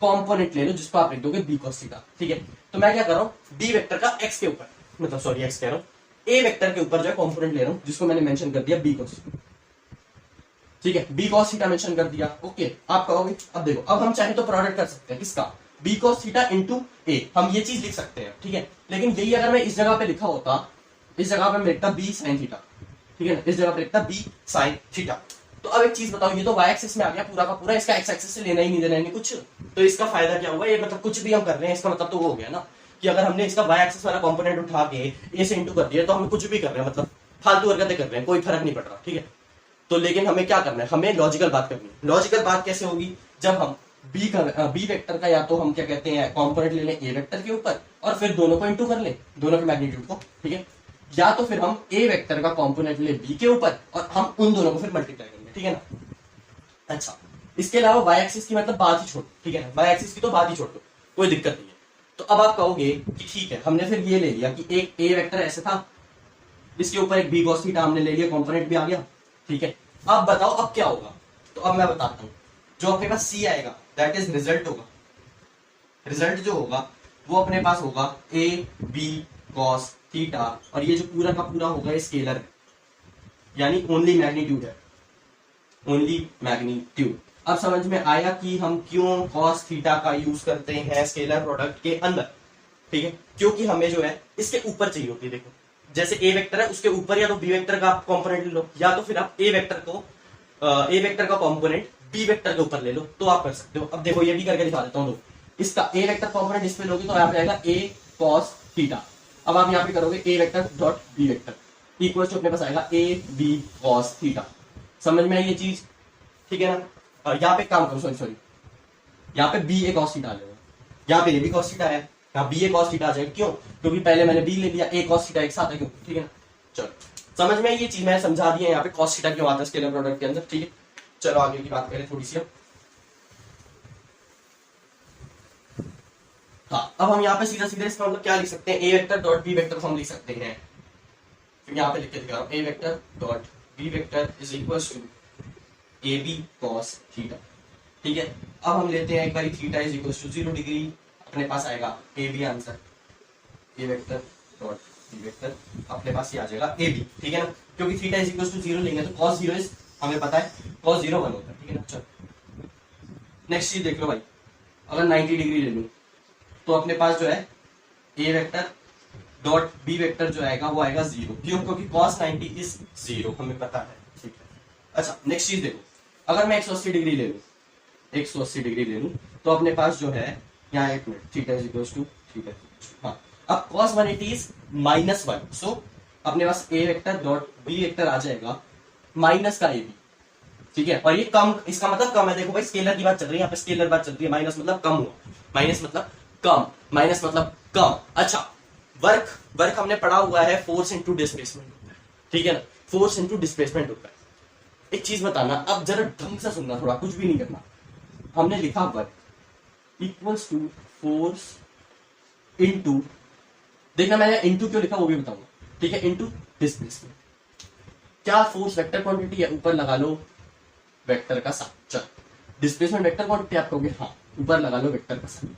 कंपोनेंट ले लो जिसको आप लिख दोगे बी कॉस थीटा, ठीक है। तो मैं क्या कर रहा हूं, बी वेक्टर का एक्स के ऊपर, मतलब सॉरी एक्स कह रहा हूं, ए वेक्टर के ऊपर जो है कंपोनेंट ले रहा हूं जिसको मैंने मेंशन कर दिया बी कॉस, ठीक है। बी कॉस थीटा मेंशन कर दिया, ओके। आप कहोगे अब देखो, अब हम चाहे तो प्रोडक्ट कर सकते हैं किसका, बी कॉस थीटा इंटू ए, हम ये चीज लिख सकते हैं, ठीक है। लेकिन यही अगर मैं इस जगह पे लिखा होता, इस जगह पे मैं लिखता बी साइन थीटा, ठीक है ना, इस जगह पे लिखता बी साइन थीटा। तो अब एक चीज बताओ, ये तो वाई एक्सिस में आ गया पूरा का पूरा, इसका एक्स एक्सिस से लेना ही नहीं देना नहीं कुछ, तो इसका फायदा क्या हुआ, ये मतलब कुछ भी हम कर रहे हैं इसका मतलब तो वो हो गया ना कि अगर हमने इसका वाई एक्सिस वाला कंपोनेंट उठा के ए से इंटू कर दिया तो हम कुछ भी कर रहे हैं, मतलब फालतू हरकतें कर रहे हैं, कोई फर्क नहीं पड़ रहा, ठीक है। तो लेकिन हमें क्या करना है, हमें लॉजिकल बात करनी है। लॉजिकल बात कैसे होगी, जब हम बी वेक्टर का या तो हम क्या कहते हैं कंपोनेंट ले लें ए वेक्टर के ऊपर और फिर दोनों को इंटू कर लें, दोनों के मैग्नीट्यूड को, ठीक है। या तो फिर हम ए वेक्टर का कंपोनेंट ले बी के ऊपर और हम उन दोनों को फिर मल्टीप्लाई करेंगे, ठीक है ना। अच्छा, इसके अलावा वाई एक्सिस की मतलब बात ही छोड़, ठीक है ना, वाई एक्सिस की तो बात ही छोड़ दो, कोई दिक्कत नहीं है। तो अब आप कहोगे कि ठीक है, हमने फिर ये ले लिया कि एक ए वेक्टर ऐसे था, इसके ऊपर एक बी कॉस थीटा हमने ले लिया, कंपोनेंट भी आ गया, ठीक है। अब बताओ अब क्या होगा, तो अब मैं बताता हूं, जो अपने पास सी आएगा दैट इज रिजल्ट होगा, रिजल्ट जो होगा वो अपने पास होगा ए बी कॉस थीटा, और ये जो पूरा का पूरा होगा स्केलर है, यानी ओनली मैग्नीट्यूड है, ओनली मैग्नीट्यूड। अब समझ में आया कि हम क्यों कॉस थीटा का यूज करते हैं स्केलर प्रोडक्ट के अंदर, ठीक है। क्योंकि हमें जो है इसके ऊपर चाहिए होती है, देखो जैसे ए वेक्टर है उसके ऊपर या तो बी वेक्टर का आप कंपोनेंट ले लो, या तो फिर आप ए वेक्टर का कंपोनेंट बी वेक्टर के ऊपर ले लो, तो आप कर सकते हो। अब देखो ये भी करके दिखा देता हूँ, इसका ए वेक्टर कंपोनेंट इस पे लोगे तो यहाँ पे आएगा ए कॉस थीटा। अब आप यहाँ पे करोगे A vector dot B vector equal to अपने पास आएगा ए बी कॉस थीटा। समझ में आई ये चीज, ठीक है ना। और यहाँ पे काम करो, सॉरी यहाँ पे बी ए कॉस थीटा आ जाएगा, यहाँ पे ए बी कॉस थीटा है, यहाँ बी ए कॉस थीटा आ जाएगा, क्यों, क्योंकि पहले मैंने बी ले लिया, ए कॉस थीटा एक साथ है, क्यों, ठीक है ना। चलो समझ में आई ये चीज, मैंने समझा दी है यहाँ पे कॉस थीटा क्यों आता है स्केलर प्रोडक्ट के अंदर, ठीक है। चलो आगे की बात करें थोड़ी सी। हाँ, अब हम यहाँ पे सीधा सीधा इसका मतलब क्या लिख सकते हैं, A vector dot B vector हम लिख सकते हैं, यहाँ पे लिख के दिखा रहा हूँ, A vector dot B vector is equal to A B cos theta, ठीक है। अब हम लेते हैं एक बार theta is equal to 0 degree, अपने पास आएगा A B answer, A vector dot B vector अपने पास ये आ जाएगा ए बी, ठीक है ना, क्योंकि थीटा इज इक्वल टू 0 लेंगे तो cos 0 इज हमें पता है cos 0 1 होता है, ठीक है ना। चलो नेक्स्ट चीज देख लो भाई, अगर 90 डिग्री ले लूं तो अपने पास जो है A vector dot B vector जो आएगा वो आएगा 0, क्यों, क्योंकि cos 90 इज 0 हमें पता है, ठीक है। अच्छा नेक्स्ट चीज देखो, अगर मैं 180 डिग्री ले लूं, 180 डिग्री ले लूं तो अपने पास जो है यहाँ एक minute, theta is equal to theta, हाँ, अब cos 180 इज -1, सो अपने पास A vector dot B vector आ जाएगा माइनस का ए बी, ठीक है। और ये कम, इसका मतलब कम है, देखो भाई स्केलर की बात चल रही है, यहाँ पे स्केलर बात चल रही है, माइनस मतलब कम हुआ, माइनस मतलब कम, माइनस मतलब कम। अच्छा वर्क हमने पढ़ा हुआ है फोर्स इंटू डिस्प्लेसमेंट, ठीक है ना, फोर्स इंटू डिस्प्लेसमेंट होता है। एक चीज बताना, अब जरा ढंग से सुनना, थोड़ा कुछ भी नहीं करना। हमने लिखा work equals to force into, देखना मैंने इंटू क्यों लिखा वो भी बताऊंगा, ठीक है, इंटू डिस्प्लेसमेंट। क्या फोर्स वेक्टर क्वांटिटी है, ऊपर लगा लो वेक्टर का साइन, चल डिस्प्लेसमेंट वेक्टर क्वांटिटी आप कहोगे हाँ, ऊपर लगा लो वेक्टर का साइन।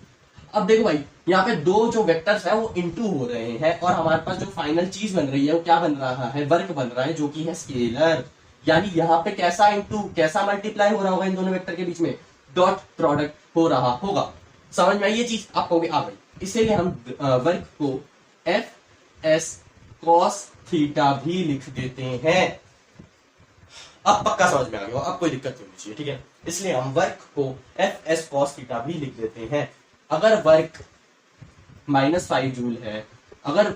अब देखो भाई यहाँ पे दो जो वेक्टर्स है वो इंटू हो रहे हैं और हमारे पास जो फाइनल चीज बन रही है वो क्या बन रहा है, वर्क बन रहा है, जो कि है स्केलर। यानी यहाँ पे कैसा इंटू कैसा मल्टीप्लाई हो रहा होगा इन दोनों वेक्टर के बीच में, डॉट प्रोडक्ट हो रहा होगा। समझ में आई ये चीज, आप कहोगे आ गई। इसीलिए हम वर्क को एफ एस कॉस थीटा भी लिख देते हैं। अब पक्का समझ में आ गया, अब कोई दिक्कत नहीं होनी चाहिए, ठीक है। इसलिए हम वर्क को एफ एस कॉस थीटा भी लिख देते हैं। अगर वर्क -5 जूल है, अगर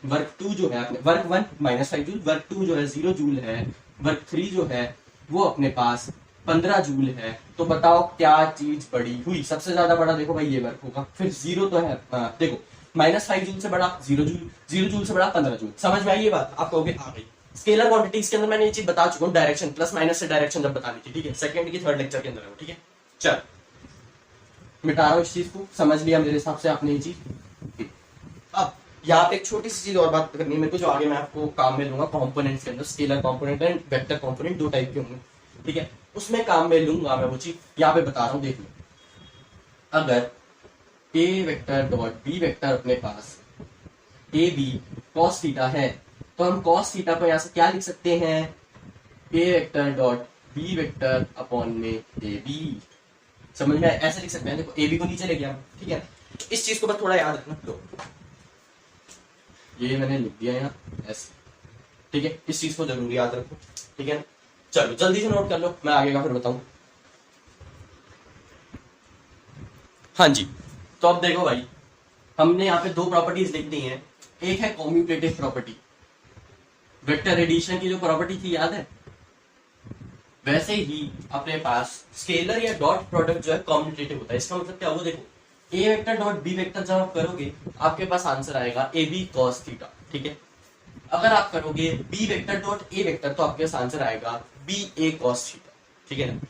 वर्क 2 जो है अपने वर्क 1 -5 जूल, वर्क 2 जो है 0 जूल है, वर्क 3 जो है वो अपने पास 15 जूल है, तो बताओ क्या चीज बड़ी हुई, सबसे ज्यादा बड़ा देखो भाई ये वर्क होगा, फिर 0 तो है, देखो -5 जूल से बड़ा 0 जूल, 0 जूल से बड़ा 15 जूल। समझ में आई ये बात, आप कहोगे आ गई। स्केलर क्वांटिटी के अंदर मैंने ये चीज बता चुका हूँ, डायरेक्शन प्लस माइनस से डायरेक्शन जब बतानी थी, ठीक है, सेकंड की थर्ड लेक्चर के अंदर है, ठीक है। चल मिटा रहा हूँ इस चीज को, समझ लिया मेरे हिसाब से आपने ये चीज। अब यहाँ पे एक छोटी सी चीज और बात करनी है मेरे को, जो आगे मैं आपको काम में लूंगा कंपोनेंट्स के अंदर, scalar component and vector component, दो टाइप के होंगे, ठीक है, उसमें काम में लूंगा मैं वो चीज, यहाँ पे बता रहा हूँ। देख लो, अगर ए वेक्टर डॉट बी वेक्टर अपने पास ए बी कॉस थीटा है, तो हम कॉस थीटा को यहाँ से क्या लिख सकते हैं, A vector dot B vector upon में ए बी। समझ में ऐसे लिख सकते हैं, देखो ए बी को नीचे ले गया, ठीक है। इस चीज को बस थोड़ा याद रखना, लो ये मैंने लिख दिया यहाँ ऐसे, ठीक है, इस चीज को जरूर याद रखो, ठीक है। चलो जल्दी से नोट कर लो, मैं आगे का फिर बताऊं। हाँ जी, तो अब देखो भाई, हमने यहाँ पे दो प्रॉपर्टीज लिख दी हैं। एक है कॉम्यूटेटिव प्रॉपर्टी, वेक्टर एडिशन की जो प्रॉपर्टी थी याद है, वैसे ही अपने पास स्केलर या डॉट प्रोडक्ट जो है कॉम्यूटेटिव होता है। इसका मतलब क्या हुआ, देखो ए वेक्टर डॉट बी वेक्टर जब आप करोगे आपके पास आंसर आएगा ए बी कॉस थीटा, ठीक है। अगर आप करोगे B vector dot A vector तो आपके पास आंसर आएगा बी ए कॉस थीटा, ठीक है ना।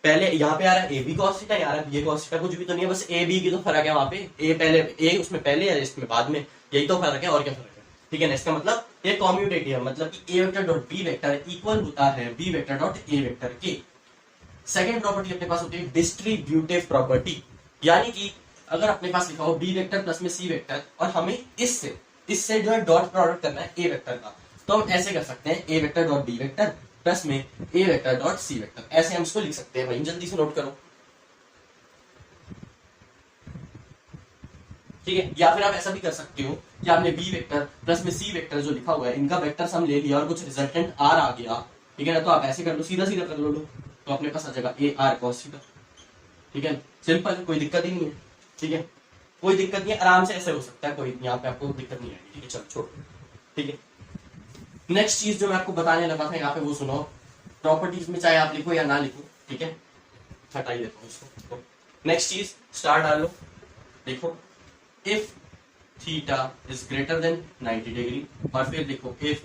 पहले यहाँ पे आ रहा है ए बी कॉस थीटा, यहाँ आ रहा है बी ए कॉस थीटा, कुछ भी तो नहीं है, बस ए बी की तो फर्क है, वहां पे ए पहले ए उसमें पहले है इसमें बाद में, यही तो फर्क है, और क्या फर्क है, ठीक है ना। इसका मतलब ये कॉम्यूटेटिव है, मतलब कि A vector dot B vector equal होता है B vector dot A vector के। सेकंड प्रॉपर्टी अपने पास होती है डिस्ट्रीब्यूटिव प्रॉपर्टी, यानी कि अगर अपने पास लिखा हो बी वेक्टर प्लस में सी वेक्टर और हमें इससे जो है डॉट प्रोडक्ट करना है ए वेक्टर का, तो हम ऐसे कर सकते हैं A vector dot B vector plus में A vector dot C vector, ऐसे हम इसको लिख सकते हैं भाई, जल्दी से नोट करो, ठीक है। या फिर आप ऐसा भी कर सकते हो कि आपने बी वेक्टर प्लस में सी वेक्टर जो लिखा हुआ है इनका वेक्टर सम ले लिया और कुछ रिजल्टेंट आर आ गया, ठीक है ना, तो आप ऐसे कर लो, सीधा सीधा कर लो, तो अपने पास आ जाएगा ए आर कॉस थीटा, ठीक है, सिंपल, कोई दिक्कत ही नहीं है, ठीक है, कोई दिक्कत नहीं है, आराम से ऐसे हो सकता है, कोई यहाँ पे आपको दिक्कत नहीं आएगी, ठीक है। चलो छोड़ो, ठीक है। नेक्स्ट चीज जो मैं आपको बताने लगा था यहाँ पे, वो सुनो, प्रॉपर्टीज में चाहे आप लिखो या ना लिखो, ठीक है, हटाई देता हूँ इसको। नेक्स्ट चीज स्टार डालो, देखो if theta is greater than 90 degree, और फिर देखो if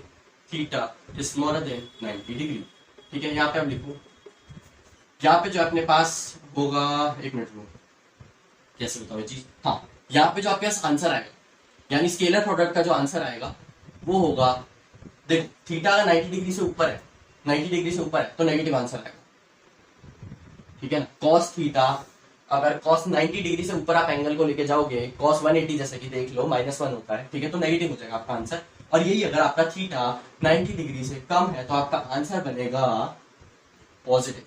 theta is smaller than 90 degree, ठीक है। यहाँ पे आप लिखो, यहाँ पे जो अपने पास होगा, एक मिनट लो, कैसे बताओ ये चीज, हाँ, यहाँ पे जो आपके पास आंसर आएगा, यानी स्केलर प्रोडक्ट का जो आंसर आएगा वो होगा, देखो थीटा अगर 90 डिग्री से ऊपर है, 90 डिग्री से ऊपर है तो नेगेटिव आंसर आएगा, ठीक है ना। कॉस थीटा, अगर कॉस 90 डिग्री से ऊपर आप एंगल को लेके जाओगे, कॉस 180 जैसे कि देख लो -1 होता है, ठीक है, तो नेगेटिव हो जाएगा आपका आंसर। और यही अगर आपका थीटा 90 डिग्री से कम है तो आपका आंसर बनेगा पॉजिटिव,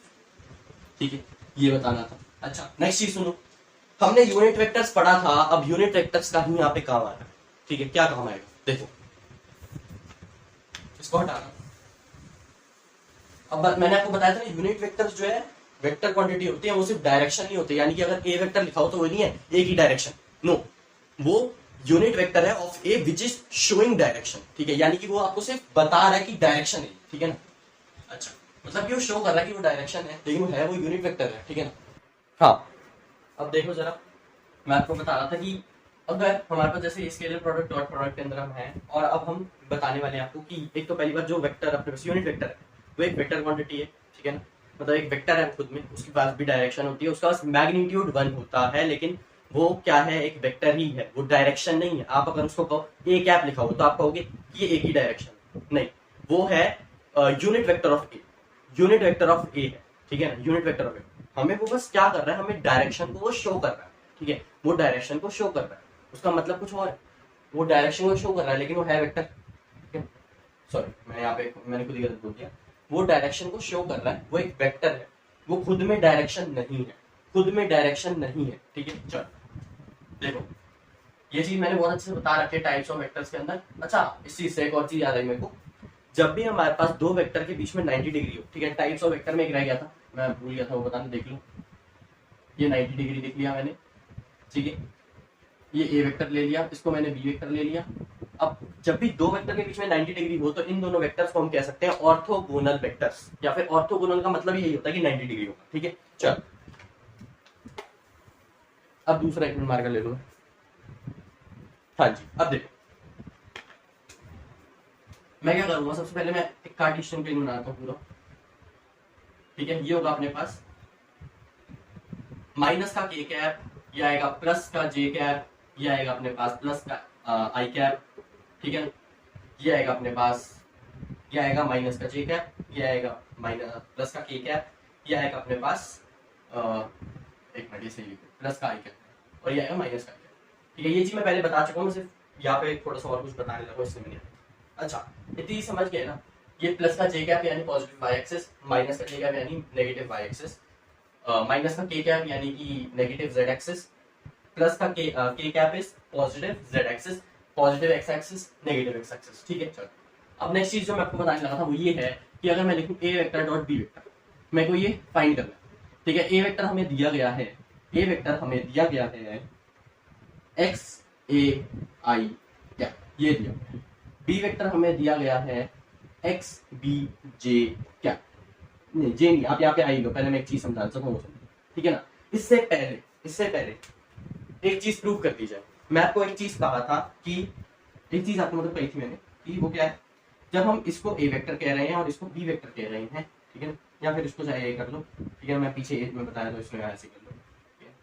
ठीक है, ये बताना था। अच्छा नेक्स्ट चीज सुनो, हमने यूनिट वेक्टर्स पढ़ा था, अब यूनिट वेक्टर्स का ही यहाँ पे काम आ रहा है, ठीक है। क्या काम आएगा, देखो इसको हटा रहा, अब मैंने आपको बताया था यूनिट वेक्टर्स जो है वेक्टर क्वांटिटी होती है, वो सिर्फ डायरेक्शन नहीं होती, यानी कि अगर ए वेक्टर लिखा हो तो वो नहीं है एक ही डायरेक्शन, नो, वो यूनिट वेक्टर है of A which is showing direction, ठीक है, यानी कि वो आपको सिर्फ बता रहा है कि डायरेक्शन है, ठीक है ना। अच्छा, मतलब कि वो शो कर रहा है कि वो डायरेक्शन है, लेकिन वो है वो यूनिट वेक्टर है, ठीक है ना। हाँ, अब देखो जरा, मैं आपको बता रहा था कि अगर हमारे पास जैसे स्केलर प्रोडक्ट डॉट प्रोडक्ट के अंदर हम हैं, और अब हम बताने वाले हैं आपको कि एक तो पहली बार जो वेक्टर अपने पास यूनिट वेक्टर है वो एक वेक्टर क्वांटिटी है, ठीक है ना, मतलब एक वेक्टर है खुद में, उसके पास भी डायरेक्शन होती है, उसका पास मैग्नीट्यूड 1 होता है, लेकिन वो क्या है, एक वेक्टर ही है, वो डायरेक्शन नहीं है। आप अगर उसको कहो ए कैप लिखा हो तो आप कहोगे कि ये एक ही डायरेक्शन नहीं, वो है unit vector of A, unit vector of A है, ठीक है ना, यूनिट वेक्टर ऑफ ए। हमें वो बस क्या कर रहा है, हमें डायरेक्शन को वो शो कर रहा है, ठीक है, वो डायरेक्शन को शो कर रहा है, उसका मतलब कुछ और है, वो डायरेक्शन को शो कर रहा है लेकिन वो है वेक्टर, ठीक है, सॉरी मैं यहाँ पे मैंने खुद ही गलत बोल दिया, वो डायरेक्शन को शो कर रहा है, वो एक वेक्टर है, वो खुद में डायरेक्शन नहीं है, खुद में डायरेक्शन नहीं है, ठीक है। चलो देखो, ये चीज मैंने बहुत अच्छे से बता रखी है टाइप्स ऑफ वेक्टर्स के अंदर। अच्छा, इस चीज से एक और चीज याद आई मेरे को, जब भी हमारे पास दो वेक्टर के बीच में 90 डिग्री हो, ठीक है, टाइप्स ऑफ वेक्टर में एक रह गया था, मैं भूल गया था वो बताना, देख लो, ये 90 डिग्री देख लिया मैंने, ठीक है, ये ए वेक्टर ले लिया, इसको मैंने बी वेक्टर ले लिया। अब जब भी दो वेक्टर के बीच में 90 डिग्री हो तो इन दोनों वेक्टर्स को हम कह सकते हैं ऑर्थोगोनल वेक्टर्स, या फिर ऑर्थोगोनल का मतलब यही होता है कि 90 डिग्री होगा, ठीक है। चल अब दूसरा एक मिनट मार्कर ले लो, हाँ जी, अब देखो मैं क्या करूंगा, सबसे पहले मैं एक कार्टेशियन प्लेन बनाता हूँ पूरा, ठीक है, ये होगा अपने पास माइनस का के कैप ये आएगा प्लस का जे कैप, ये आएगा अपने पास प्लस का आई कैप, ठीक है। ये आएगा अपने पास, ये आएगा माइनस का जे कैप, ये आएगा माइनस प्लस का के कैप, ये आएगा अपने पास एक मिनट से प्लस का आई कैप, और ये आएगा माइनस का कैप, ठीक है। ये चीज मैं पहले बता चुका हूँ, सिर्फ यहाँ पे थोड़ा सा और कुछ बताने लगा इसलिए मैंने। अच्छा इतनी समझ गए ना, ये प्लस का जे कैप यानी पॉजिटिव वाई एक्सिस, माइनस का जे कैप यानी नेगेटिव वाई एक्सिस, माइनस का के कैप यानी कि नेगेटिव जेड एक्सिस, प्लस का के cap is positive Z axis, positive x axis, negative x axis, ठीक है। चलो अब नेक्स्ट चीज जो मैं आपको बताने लगा था वो ये है कि अगर मैं लिखूं ए वेक्टर डॉट बी वेक्टर, मेरे को ये फाइंड करना है, ठीक है। ए वेक्टर हमें दिया गया है, ए वेक्टर हमें दिया गया है एक्स ए आई कैप, ये दिया गया है। बी वेक्टर हमें दिया गया है एक्स बी जे कैप, नहीं जे नहीं, आप यहाँ पे आई लो, पहले मैं एक चीज समझा सकूँ, ठीक है ना। इससे पहले एक चीज प्रूव कर दी जाए। मैं आपको एक चीज कहा था कि एक चीज आपको मतलब कही थी मैंने कि वो क्या है, जब हम इसको ए वेक्टर कह रहे हैं और इसको बी वेक्टर कह रहे हैं, ठीक है ना, या फिर इसको चाहे ए कर लो, ठीक है। मैं पीछे में बताया तो इसमें ऐसे कर लो, ठीक है।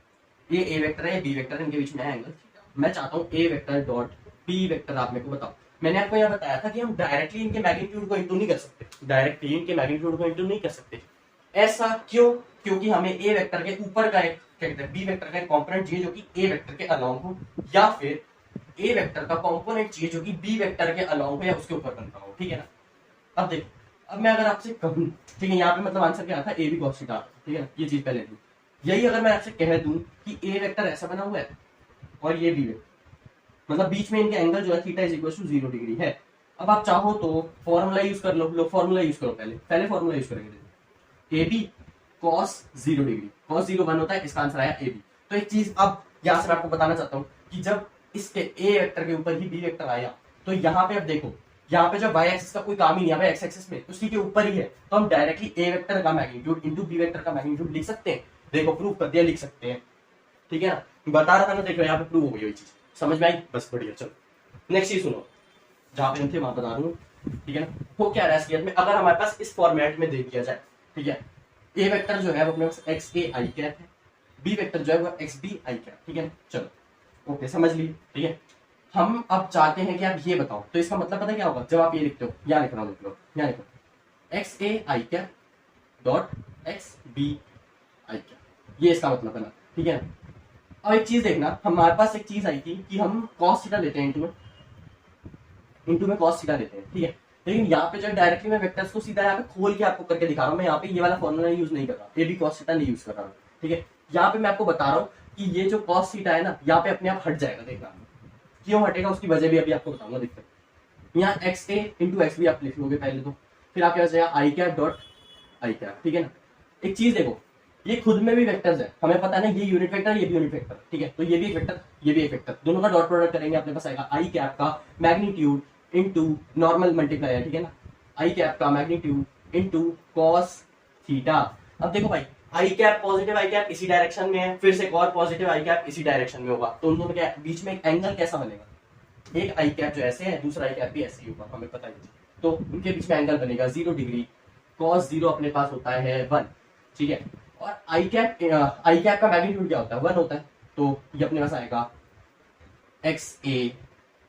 ये ए वेक्टर है, ये बी वेक्टर है, इनके बीच में है एंगल। मैं चाहता हूँ A vector dot B vector आप मेरे को बताओ। मैंने आपको यहाँ बताया था कि हम डायरेक्टली इनके मैग्नीट्यूड को इंटू नहीं कर सकते, डायरेक्टली इनके मैग्नीट्यूड को इंटू नहीं कर सकते। ऐसा क्यों? क्योंकि हमें ए वेक्टर के ऊपर का एक क्या कहते हैं बी वेक्टर का एक कंपोनेंट चाहिए जो कि ए वेक्टर के अलोंग हो, या फिर ए वेक्टर का कंपोनेंट चाहिए जो कि बी वेक्टर के अलोंग हो या उसके ऊपर बनता हो, ठीक है ना। अब देखो, अब मैं अगर आपसे कहूं, ठीक है, यहाँ पे मतलब आंसर क्या था, ए बी कॉस थीटा, ठीक है ना, ये चीज पहले थी। यही अगर मैं आपसे कह दूं कि ए वेक्टर ऐसा बना हुआ है और ये बी वेक्टर, मतलब बीच में इनके एंगल जो है theta is equal to 0 degree है। अब आप चाहो तो फॉर्मूला यूज कर लो, फॉर्मूला यूज करो, पहले फॉर्मूला यूज करेंगे, A B cos 0 degree, cos 0 1 होता है, इसका आंसर आया ए बी। तो एक चीज अब यहाँ से मैं आपको बताना चाहता हूँ कि जब इसके ए वेक्टर के ऊपर ही बी वेक्टर आया, तो यहाँ पे अब देखो, यहाँ पे जब वाई एक्सिस का कोई काम ही नहीं है, एक्स एक्सिस में उसी के ऊपर ही है, तो हम डायरेक्टली ए वेक्टर का मैग्नीट्यूड इंटू बी वेक्टर का मैग्नीट्यूड लिख सकते हैं। देखो प्रूव कर दिया, लिख सकते हैं, ठीक है ना। बता रहा था ना, देखो यहाँ पे प्रूव हो गई वही चीज, समझ में आई, बस बढ़िया। चलो नेक्स्ट चीज सुनो, जहां पे हम थे वहां बता दूं, ठीक है ना। हो क्या रहा है में, अगर हमारे पास इस फॉर्मेट में दे दिया जाए, ठीक है, ए वेक्टर जो है वो अपने पास एक्स ए आई कैप है, बी वेक्टर जो है वो एक्स बी आई कैप, ठीक है ना। चलो ओके, समझ ली, ठीक है। हम अब चाहते हैं कि आप ये बताओ, तो इसका मतलब पता क्या होगा, जब आप ये लिखते हो, यहाँ लिख रहा हूँ, लिख लो, यहाँ लिखो x A I cap dot x B I cap, ये इसका मतलब है ना, ठीक है ना। अब एक चीज देखना, हमारे पास एक चीज आई थी कि हम कॉस थीटा लेते हैं इंटू में कॉस थीटा लेते हैं, ठीक है। लेकिन यहाँ पे जो डायरेक्टली मैं वेक्टर्स को सीधा यहाँ पे खोल के आपको करके दिखा रहा हूँ, मैं यहाँ पे ये वाला फॉर्मूला यूज नहीं कर रहा, ए बी कॉस थीटा नहीं यूज कर रहा हूँ, ठीक है। यहाँ पे मैं आपको बता रहा हूँ कि ये जो कॉस थीटा है ना, यहाँ पे अपने आप हट जाएगा, देखना क्यों हटेगा, उसकी वजह भी अभी आपको बताऊंगा, दिक्कत। यहाँ x A into x B आप लिख लोगे पहले तो, फिर आपके पास जाएगा आई कैप डॉट आई कैप, ठीक है ना। एक चीज देखो, ये खुद में भी वेक्टर्स है, हमें पता है ना, ये यूनिट वेक्टर, ये भी यूनिट वेक्टर, ठीक है। तो ये भी एक वेक्टर, ये भी एक वेक्टर, दोनों का डॉट प्रोडक्ट करेंगे, अपने पास आएगा आई कैप का मैग्नीट्यूड इनटू नॉर्मल मल्टीप्लायर, ठीक है ना, आई कैप का मैग्नीट्यूड इनटू कॉस थीटा। अब देखो भाई, आई कैप पॉजिटिव आई कैप इसी डायरेक्शन में है, फिर से एक और पॉजिटिव आई कैप इसी डायरेक्शन में होगा, तो उन दोनों के बीच में एक एंगल कैसा बनेगा, एक आई कैप जो ऐसे है, दूसरा आई कैप भी ऐसे ही होगा, हमें पता है, तो उनके बीच में एंगल बनेगा 0 डिग्री, कॉस 0 अपने पास होता है 1, ठीक है। और आई कैप का मैग्नीट्यूड क्या होता है, 1 होता है, तो ये अपने पास आएगा एक्स ए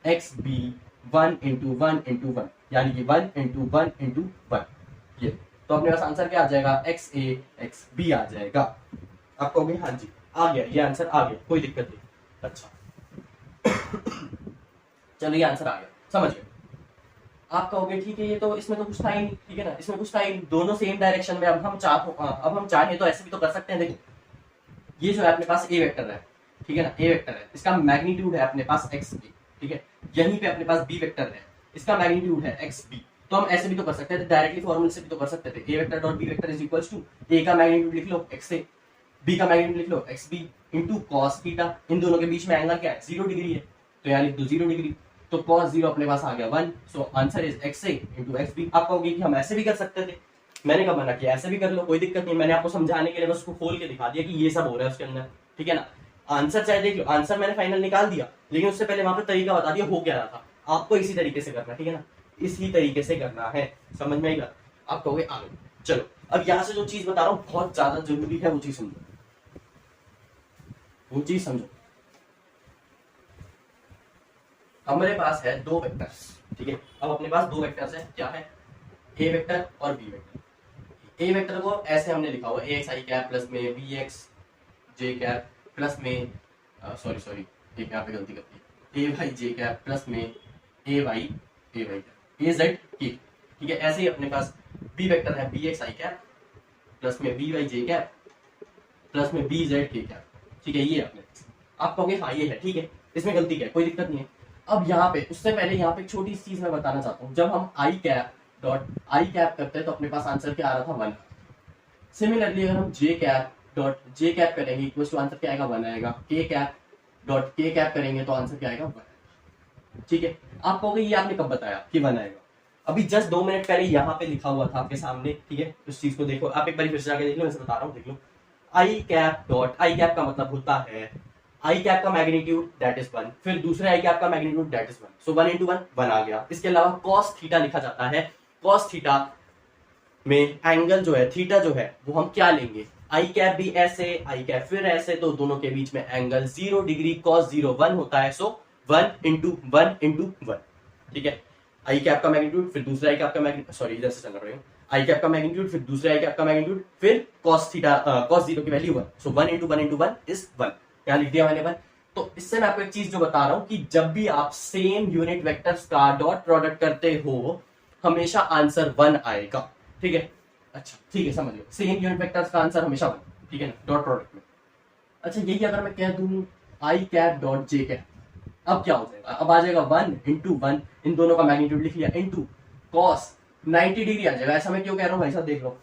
एक्स बी 1 इंटू 1 इंटू 1, यानी कि 1 इंटू 1 इंटू 1, ये तो अपने पास आंसर क्या आ जाएगा, एक्स ए एक्स बी आ जाएगा। आप कहोगे हाँ जी आ गया, ये आंसर आ गया, कोई दिक्कत नहीं, अच्छा चलो ये आंसर आ गया, समझ गए। आप कहोगे ठीक है, ये तो इसमें तो कुछ था ही नहीं, ठीक है ना, इसमें कुछ था ही नहीं, दोनों सेम डायरेक्शन में। अब हम चाहें तो ऐसे भी तो कर सकते हैं। देखो ये जो है अपने पास ए वेक्टर है, ठीक है ना, ए वेक्टर है, इसका मैग्नीट्यूड है अपने पास एक्स बी, ठीक है। यहीं पे अपने पास बी वेक्टर है, इसका मैग्नीट्यूड है एक्स बी, तो हम ऐसे भी तो कर सकते थे, डायरेक्टली फॉर्मूले से भी तो कर सकते थे, A vector dot B vector is equals to A का मैग्नीट्यूड लिख लो एक्स ए, बी का मैग्नीट्यूड लिख लो x B into cos theta, इन दोनों के बीच में एंगल क्या है, 0 डिग्री है, तो यहाँ लिख दो 0 डिग्री, तो cos 0 अपने पास आ गया 1, so answer is x A into x B. आप कहोगे कि हम ऐसे भी कर सकते थे, मैंने कहा मना किया, ऐसे भी कर लो, कोई दिक्कत नहीं, मैंने आपको समझाने के लिए बस उसको खोल के दिखा दिया कि ये सब हो रहा है उसके अंदर, ठीक है ना। आंसर चाहे देख लो, आंसर मैंने फाइनल निकाल दिया, लेकिन उससे पहले वहां पे तरीका बता दिया हो क्या रहा था, आपको इसी तरीके से करना, ठीक है ना, इसी तरीके से करना है, समझ में आएगा। आप कहोगे आ गए, चलो अब यहाँ से जो चीज बता रहा हूँ बहुत ज्यादा जरूरी है, वो चीज सुन लो। वो चीज समझो। हमारे पास है दो वेक्टर्स, ठीक है। अब अपने पास दो वेक्टर्स है, क्या है, ए वेक्टर और बी वेक्टर। ए वेक्टर को ऐसे हमने लिखा हुआ ए एक्स आई कैप प्लस में बी एक्स जे कैप प्लस में सॉरी एक यहाँ पे गलती करती है, ए वाई जे कैप प्लस में ए वाई ए जेड के, ठीक है। ऐसे ही अपने पास बी वेक्टर है बी एक्स आई कैप प्लस में बी वाई जे कैप प्लस में बी जेड के कैप, ठीक है। ये अपने आप कहोगे हाँ ये है, ठीक है, इसमें गलती क्या है, कोई दिक्कत नहीं है। अब यहाँ पे उससे पहले यहाँ पे एक छोटी सी चीज मैं बताना चाहता हूँ, जब हम आई कैप डॉट आई कैप करते हैं तो अपने पास आंसर क्या आ रहा था, 1। सिमिलरली अगर हम जे कैप डॉट जे कैप करेंगे इक्वल टू आंसर क्या आएगा, 1 आएगा। के कैप डॉट के कैप करेंगे तो आंसर क्या आएगा, 1, ठीक है। आप कहोगे ये आपने कब बताया कि 1 आएगा, अभी जस्ट 2 मिनट पहले यहाँ पे लिखा हुआ था आपके सामने, ठीक है। उस चीज को देखो, आप एक बार फिर से जाके देख लो, मैं बता रहा हूँ, देख लो। आई कैप डॉट आई कैप का मतलब होता है आई कैप का मैग्नीट्यूड दैट इज 1, फिर दूसरे आई कैप का magnitude that is 1, so 1 into 1 आ गया। इसके अलावा कॉस थीटा लिखा जाता है, कॉस थीटा में एंगल जो है, थीटा जो है वो हम क्या लेंगे, आई कैप भी ऐसे आई कैप फिर ऐसे, तो दोनों के बीच में एंगल 0 डिग्री कॉस 0 1 होता है, सो 1 into 1, ठीक है। आई कैप का मैग्नीट्यूड फिर दूसरे आई कैप का मैग्नीट्यूड, सॉरी इधर से चलना पड़ेगा, आई कैप का मैग्नीट्यूड फिर दूसरे आई कैप का मैग्नीट्यूड फिर कॉस थीटा कॉस 0 की वैल्यू 1, सो 1 into 1 इज 1, क्या लिख दिया मैंने 1। तो इससे मैं आपको एक चीज जो बता रहा हूं कि जब भी आप सेम यूनिट वेक्टर्स का डॉट प्रोडक्ट करते हो हमेशा आंसर 1 आएगा, ठीक है। अच्छा ठीक है, समझ लो, सेम यूनिट वेक्टर्स का आंसर हमेशा 1, ठीक है ना, डॉट प्रोडक्ट में। अच्छा यही अगर मैं कह दूं आई कैप डॉट जे कैप, अब क्या हो जाएगा, अब आ जाएगा 1 into 1, इन दोनों का मैग्नीट्यूड लिख लिया, इनटू कॉस 90 डिग्री आ जाएगा। ऐसा मैं क्यों कह रहा हूं भाई साहब, देख लो,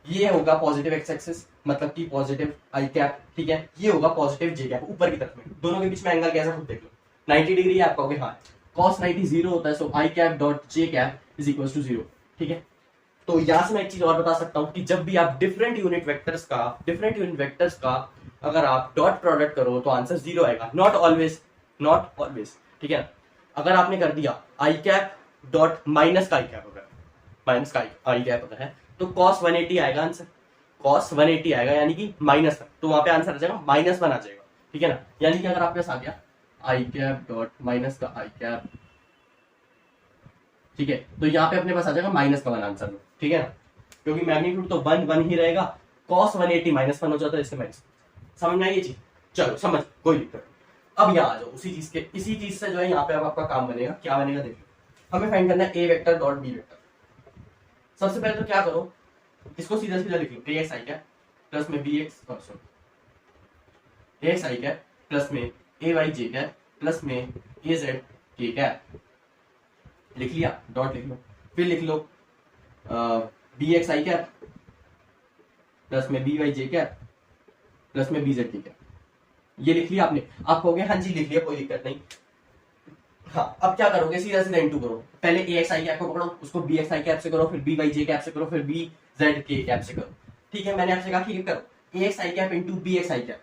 ये होगा पॉजिटिव एक्स एक्सिस, मतलब कि पॉजिटिव आई कैप, ठीक है। ये होगा पॉजिटिव जे कैप ऊपर की तरफ में, दोनों के बीच में एंगल कैसा खुद देख लो, 90 डिग्री है, आप कहोगे हाँ, cos 90 0 होता है, so I cap dot J cap is equal to 0, ठीक है। तो यहां से मैं एक चीज और बता सकता हूं कि जब भी आप डिफरेंट यूनिट वेक्टर्स का अगर आप डॉट प्रोडक्ट करो तो आंसर 0 आएगा, नॉट ऑलवेज, ठीक है। अगर आपने कर दिया आई कैप डॉट माइनस का आई कैप अगर माइनस का आई कैप अगर है तो cos 180 आएगा आंसर, cos 180 आएगा, यानी कि माइनस, तो वहां पे आंसर आ जाएगा -1 आ जाएगा, ठीक है ना। यानी कि अगर आपके पास आ गया आई कैप डॉट माइनस का आई कैप, ठीक है, तो यहाँ पे अपने पास आ जाएगा -1 आंसर में, ठीक है ना, क्योंकि मैग्नीट्यूड तो 1 ही रहेगा, cos 180 -1 हो जाता है, इससे माइनस। समझ में आई ये चीज, चलो समझ, कोई दिक्कत नहीं। अब यहाँ आ जाओ, इसी चीज से जो है यहाँ पे अब आपका काम बनेगा, क्या बनेगा देखो, हमें फाइंड करना है A vector dot B vector. सबसे पहले तो क्या करो, इसको सीधा सीधा लिख लो, ए एक्स आई कैप प्लस में बी एक्स सॉरी ए एक्स आई कैप प्लस में ए वाई जे कैप प्लस में ए जेड के कैप, लिख लिया, डॉट लिख लो, फिर लिख लो बी एक्स आई कैप प्लस में बी वाई जे कैप प्लस में बी जेड के कैप, ये लिख लिया आपने। आप कहोगे हाँ जी लिख लिया, कोई दिक्कत नहीं। हाँ, अब क्या करोगे, सीधा सीधा इंटू करो, पहले ए एक्स आई कैप को पकड़ो, उसको बी एक्स आई कैप से करो, फिर बी वाई जे कैप से करो, फिर बी जेड के कैप से करो, ठीक है। मैंने आपसे कहा ठीक है करो, ए एक्स आई कैप इंटू बी एक्स आई कैप,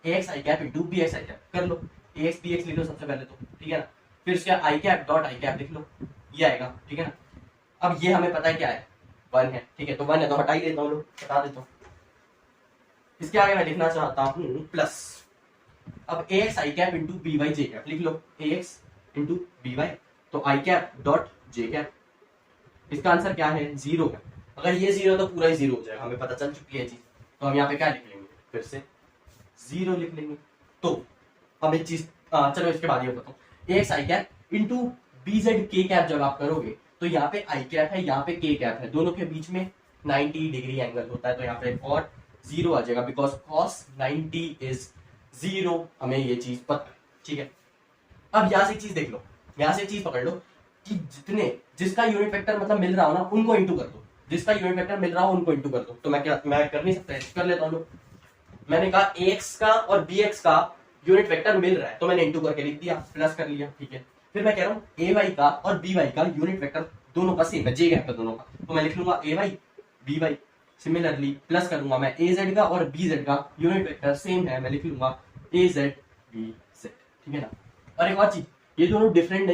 ए एक्स आई कैप इंटू बी एक्स आई कैप कर लो, ए एक्स बी एक्स लिख लो सबसे पहले तो, ठीक है ना, फिर उसके आई कैप डॉट आई कैप लिख लो, ये आएगा, ठीक है ना। अब ये हमें पता है क्या है, 1 है, ठीक है, तो 1 है तो हटा ही देता हूँ, बता देता हूँ। इसके आगे मैं लिखना चाहता हूँ प्लस, अब ए एक्स आई कैप इंटू बी वाई जे कैप लिख लो, ए एक्स इंटू बी वाई, तो आई कैप डॉट जे कैप, इसका आंसर क्या है, 0 है। अगर ये 0 तो पूरा ही 0 हो जाएगा, हमें पता चल चुकी है चीज, तो हम यहाँ पे क्या लिख लेंगे, फिर से 0 लिख लेंगे। तो अब एक चीज चलो इसके बाद ये बताता हूँ, ए एक्स आई कैप इंटू बी जेड के कैप जब आप करोगे तो यहाँ पे आई कैप है, यहाँ पे के कैप है, दोनों के बीच में 90 डिग्री एंगल होता है, तो यहाँ पे और 0 आ जाएगा, बिकॉज cos 90 इज 0, हमें ये चीज पता है, ठीक है। अब यहाँ से चीज देख लो, यहाँ से चीज पकड़ लो कि जिसका यूनिट वेक्टर मतलब मिल रहा हो ना उनको इंटू कर दो, जिसका यूनिट वेक्टर मिल रहा हो उनको इंटू कर दो। तो मैं कर नहीं सकता, कर लेता हूँ। मैंने कहा ax का और bx का यूनिट वेक्टर मिल रहा है तो मैंने इंटू करके लिख दिया, प्लस कर लिया, ठीक है। फिर मैं कह रहा हूँ ay का और by का यूनिट वेक्टर दोनों का सेम है, जे गैप है दोनों का, तो मैं लिख लूंगा ay by। सिमिलरली प्लस करूंगा मैं az का और bz का यूनिट वेक्टर सेम है, मैं लिख लूंगा az bz, ठीक है ना। और एक और चीज, ये दोनों डिफरेंट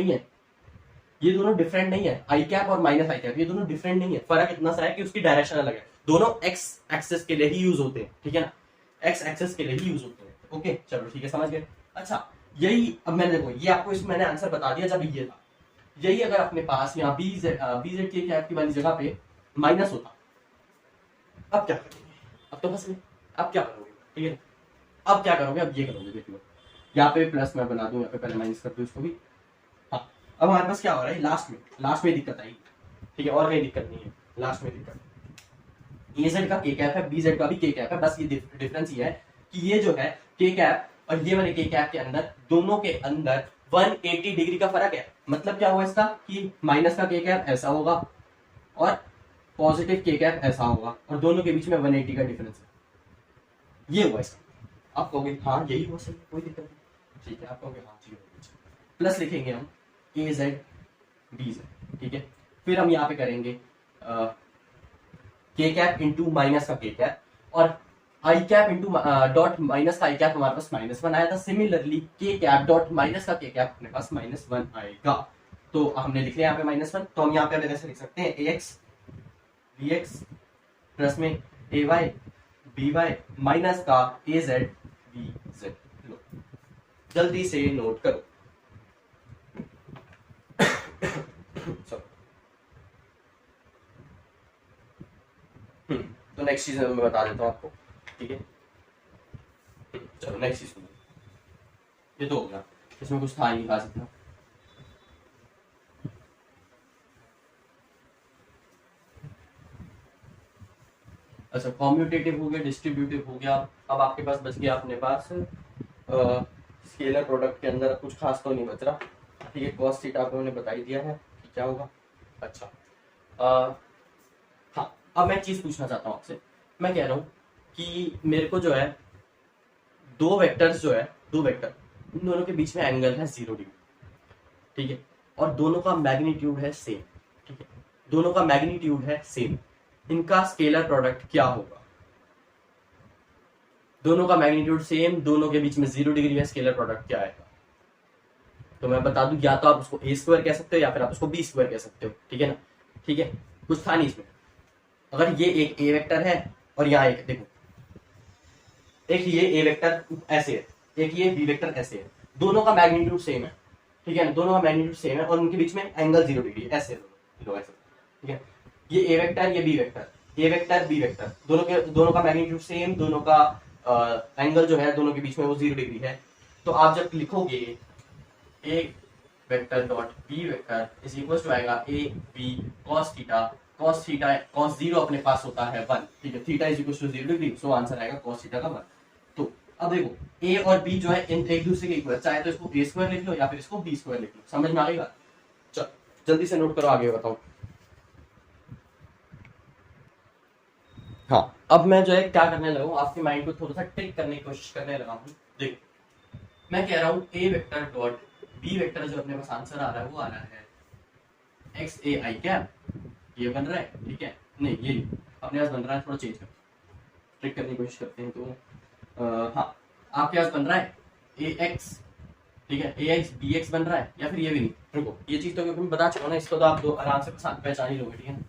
नहीं है, आई कैप और माइनस आई कैप, ये दोनों डिफरेंट नहीं है, फर्क इतना सा है कि उसकी डायरेक्शन अलग है, दोनों एक्स एक्सेस के लिए ही यूज होते हैं, ठीक है ना, एक्स एक्सेस के लिए ही यूज होते हैं। ओके चलो ठीक है, समझ गए। अच्छा यही अब मैंने देखो ये आपको इसमें मैंने आंसर बता दिया जब ये था, यही अगर अपने पास यहाँ बी जेड के कैप की वाली जगह पे माइनस होता, अब क्या करोगे? अब तो फंस गए, अब क्या करोगे? ठीक है, अब क्या करोगे? अब ये करोगे, देख लो यहाँ पे प्लस मैं बना दूं, यहाँ पे पहले माइनस कर दूं इसको भी। हाँ अब हमारे पास क्या हो रहा है, लास्ट में दिक्कत आई, ठीक है, और कहीं दिक्कत नहीं है, लास्ट में दिक्कत ए जेड का के कैप है, बी जेड का भी के कैप है, बस ये डिफरेंस ये है कि ये जो है के कैप और ये वाले के कैप के अंदर, दोनों के अंदर 180 डिग्री का फर्क है। मतलब क्या हुआ इसका कि माइनस का के कैप ऐसा होगा और पॉजिटिव के कैप ऐसा होगा, और दोनों के बीच में 180 का डिफरेंस है, ये हुआ इसका। आप कहोगे हाँ यही हुआ, सही कोई दिक्कत नहीं, ठीक है, आप कहोगे हाँ ठीक है, प्लस लिखेंगे हम ए जेड बी जेड, ठीक है। फिर हम यहाँ पे करेंगे के कैप इंटू माइनस का के कैप, और आई कैप इंटू डॉट माइनस का आई कैप हमारे पास -1 आया था। सिमिलरली के कैप डॉट माइनस का के कैप अपने पास -1 आएगा। तो हमने लिख लिया यहाँ पे -1, तो हम यहाँ पे ऐसे लिख सकते हैं ए एक्स बी एक्स प्लस में ए वाई बी वाई माइनस का ए जेड बी जेड। लो जल्दी से नोट करो। तो नेक्स्ट चीज मैं बता देता हूँ आपको, ठीक है। चलो नेक्स्ट चीज सुनो, ये तो हो गया, इसमें कुछ था नहीं खास इतना। अच्छा कॉम्यूटेटिव हो गया, डिस्ट्रीब्यूटिव हो गया, अब आपके पास बच गया अपने पास स्केलर प्रोडक्ट के अंदर कुछ खास तो नहीं बच रहा, ठीक है। कॉस थीटा आपको मैंने बता ही दिया है कि क्या होगा। अच्छा हाँ अब मैं चीज पूछना चाहता हूँ आपसे, मैं कह रहा हूँ कि मेरे को जो है दो वेक्टर्स उन दोनों के बीच में एंगल है 0 डिग्री, ठीक है, और दोनों का मैग्नीट्यूड है सेम, ठीक है, दोनों का मैग्नीट्यूड है सेम, इनका स्केलर प्रोडक्ट क्या होगा? दोनों का मैग्नीट्यूड सेम, दोनों के बीच में 0 डिग्री है, स्केलर प्रोडक्ट क्या आएगा? तो मैं बता दूं, या तो आप उसको ए स्क्वायर कह सकते हो या फिर आप उसको बी स्क्वायर कह सकते हो, ठीक है ना, ठीक है, कुछ था नहीं इसमें। अगर ये एक ए वेक्टर है और यहाँ एक देखो, एक ये ए वेक्टर ऐसे है, एक ये बी वेक्टर ऐसे है, दोनों का मैग्नीट्यूड सेम है, ठीक है ना, दोनों का मैग्नीट्यूड सेम है और उनके बीच में एंगल 0 डिग्री ऐसे दोनों ऐसे, ठीक है। ये ए वेक्टर ये बी वेक्टर, ए वेक्टर बी वेक्टर, दोनों का मैग्नीट्यूड सेम, दोनों का एंगल जो है दोनों के बीच में वो 0 डिग्री है। तो आप जब लिखोगे A vector dot B vector is equal to आएगा A B cos theta, cos 0 अपने पास होता है 1, ठीक है, theta is equal to 0 degree, so answer आएगा कॉस थीटा का 1। तो अब देखो ए और बी जो है इन एक दूसरे के इक्वल, चाहे तो इसको ए स्क्वायर लिख लो या फिर इसको बी स्क्वायर लिख लो, समझ में आ गई बात? चल जल्दी से नोट करो, आगे बताओ। हाँ अब मैं जो है क्या करने लगा हूँ, आपके माइंड को थोड़ा सा ट्रिक करने की कोशिश करने लगा हूँ। देखो मैं कह रहा हूँ A vector dot B vector जो अपने पास आंसर आ रहा है वो आ रहा है एक्स ए आई कैप, ये बन रहा है, ठीक है, नहीं ये अपने पास बन रहा है, थोड़ा चेंज कर ट्रिक करने की कोशिश करते हैं। तो हाँ आपके पास बन रहा है ए एक्स, ठीक है, ए एक्स बी एक्स बन रहा है, या फिर ये भी नहीं, रुको ये चीज तो क्योंकि मैं बता चुका हूँ ना, इसको तो आप दो आराम से पहचान ही लोगे, ठीक है।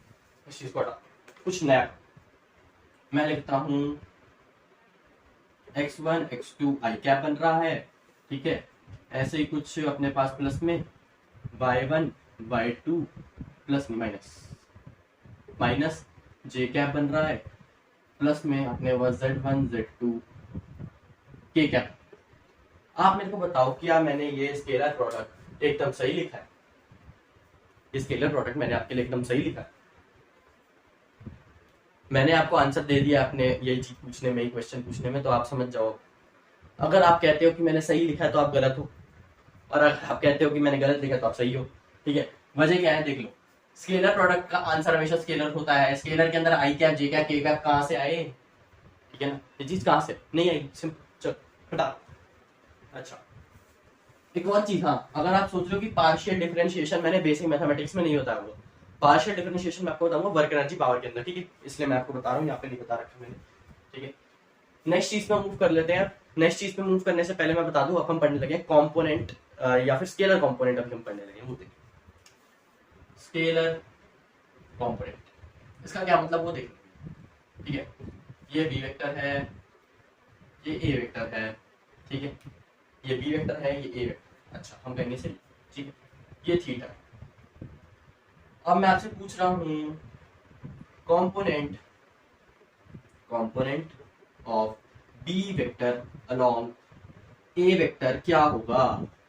इस चीज को हटा, कुछ नया मैं लिखता हूँ x1 x2 आई कैप बन रहा है, ठीक है, ऐसे ही कुछ अपने पास प्लस में y1 y2 प्लस में माइनस j कैप बन रहा है, प्लस में अपने पास z1 z2 k कैप। आप मेरे को बताओ क्या मैंने ये स्केलर प्रोडक्ट एकदम सही लिखा है? ये स्केलर प्रोडक्ट मैंने आपके लिए एकदम सही लिखा है? मैंने आपको आंसर दे दिया अपने यही चीज पूछने में, क्वेश्चन पूछने में, तो आप समझ जाओ। अगर आप कहते हो कि मैंने सही लिखा है तो आप गलत हो, और अगर आप कहते हो कि मैंने गलत लिखा तो आप सही हो, ठीक है। वजह क्या है देख लो, स्केलर प्रोडक्ट का आंसर हमेशा स्केलर होता है, स्केलर के अंदर आई कैप जे कैप के कैप कहाँ से आए, ठीक है ना, ये चीज कहाँ से नहीं आई, चल हटा। अच्छा एक और चीज, हाँ अगर आप सोच रहे हो कि पार्शियल डिफरेंशिएशन मैंने बेसिक मैथमेटिक्स में नहीं होता है, वो पार्शियल डिफरेंशिएशन मैं आपको बताऊंगा वर्क एनर्जी पावर के अंदर, ठीक है, इसलिए मैं आपको बता रहा हूँ, यहाँ पे नहीं बता रखा मैंने, ठीक है। नेक्स्ट चीज पे मूव कर लेते हैं। नेक्स्ट चीज पे मूव करने से पहले मैं बता दूं, अब हम पढ़ने लगे कंपोनेंट या फिर स्केलर कंपोनेंट, अभी हम पढ़ने लगे, वो देखिए स्केलर कंपोनेंट, इसका क्या मतलब वो देखिए, ठीक है। ये बी वेक्टर है, ये ए वेक्टर है, ठीक है, ये बी वेक्टर है, ये ए वेक्टर। अच्छा, हम कहेंगे सही, ठीक है, ये थीटा। अब मैं आपसे पूछ रहा हूँ component of B vector along A vector क्या होगा?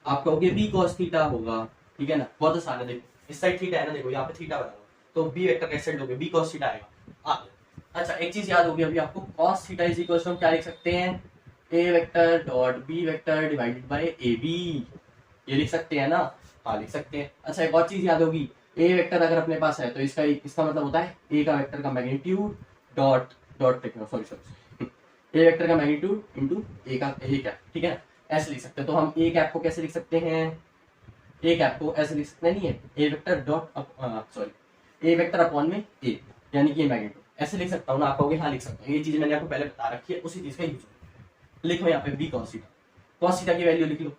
आप कहोगे बी कॉस थीटा होगा, ठीक है ना, बहुत आसान है। देखो इस साइड थीटा है ना, देखो यहाँ पे थीटा बना हुआ, तो बी वेक्टर कैसे लोगे, बी कॉस थीटा आएगा। अच्छा, एक चीज याद होगी अभी आपको, cos theta is equal to हम क्या लिख सकते हैं, A vector dot B vector divided by A B, ये लिख सकते हैं ना? हाँ लिख सकते हैं। अच्छा, एक और चीज याद होगी, ए वेक्टर अगर अपने पास है तो इसका मतलब होता है ए का वेक्टर का मैग्नीट्यूड डॉट सॉरी ए वेक्टर का मैग्नीट्यूड इनटू ए कैप, ठीक है ना, ऐसे लिख सकते हैं। तो हम ए कैप को कैसे लिख सकते हैं, ए कैप को ऐसे लिख सकते नहीं है, A vector A vector upon में ए, यानी कि ये मैग्नीट्यूड, ऐसे लिख सकता हूँ ना? आप कहोगे हाँ लिख सकता हूँ, ये चीज मैंने आपको पहले बता रखी है, उसी चीज का यूज लिखो यहाँ पे बी कॉस थीटा की वैल्यू लिख लो,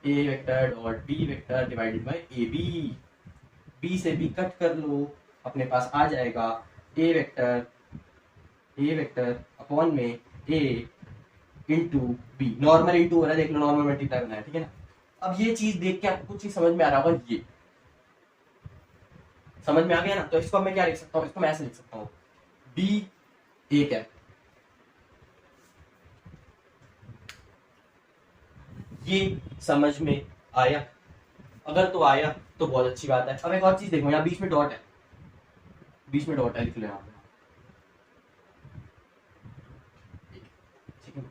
A vector dot B vector divided by A B, B से बी कट कर लो, अपने पास आ जाएगा ए वेक्टर अपॉन में ए इंटू बी, नॉर्मल इंटू हो रहा है, देख लो नॉर्मल मल्टीप्लाई बनाया, ठीक है ना। अब ये चीज देख के आपको कुछ चीज समझ में आ रहा होगा, ये समझ में आ गया ना? तो इसको मैं क्या लिख सकता हूँ, इसको मैं ऐसे लिख सकता हूँ, बी ए कैप, ये समझ में आया? अगर तो आया तो बहुत अच्छी बात है। अब एक और चीज देखो, यहाँ बीच में डॉट है, लिख लो यहाँ पे, ठीक है।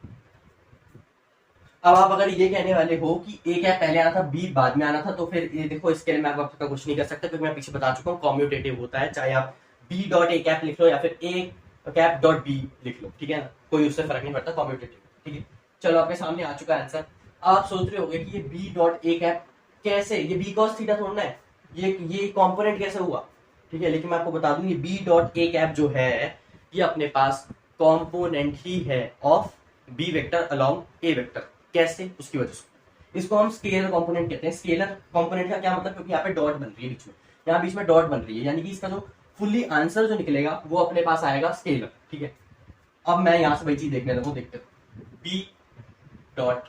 अब आप अगर ये कहने वाले हो कि ए कैप पहले आना था बी बाद में आना था, तो फिर ये देखो इसके लिए मैं आपका कुछ नहीं कर सकता, क्योंकि मैं पीछे बता चुका हूँ कॉम्यूटेटिव होता है, चाहे आप बी डॉट ए कैप लिख लो या फिर ए कैप डॉट बी लिख लो, ठीक है ना, कोई उससे फर्क नहीं पड़ता, कॉम्यूटेटिव, ठीक है। चलो आपके सामने आ चुका है आंसर। आप सोच रहे होंगे कि ये बी डॉट ए कैप कैसे, ये बी कॉस थीटा थोड़ा है, ये कॉम्पोनेंट कैसे हुआ, ठीक है, लेकिन मैं आपको बता दूं ये बी डॉट ए कैप जो है ये अपने पास कॉम्पोनेंट ही है of B vector along A vector. कैसे? उसकी वजह से इसको हम स्केलर कंपोनेंट कहते हैं। स्केलर कंपोनेंट का क्या मतलब, क्योंकि यहाँ पे डॉट बन रही है बीच में, यहाँ बीच में डॉट बन रही है, यानी कि इसका जो फुल्ली आंसर जो निकलेगा वो अपने पास आएगा स्केलर, ठीक है। अब मैं यहाँ से वही चीज देखने लगूं, देखते बी डॉट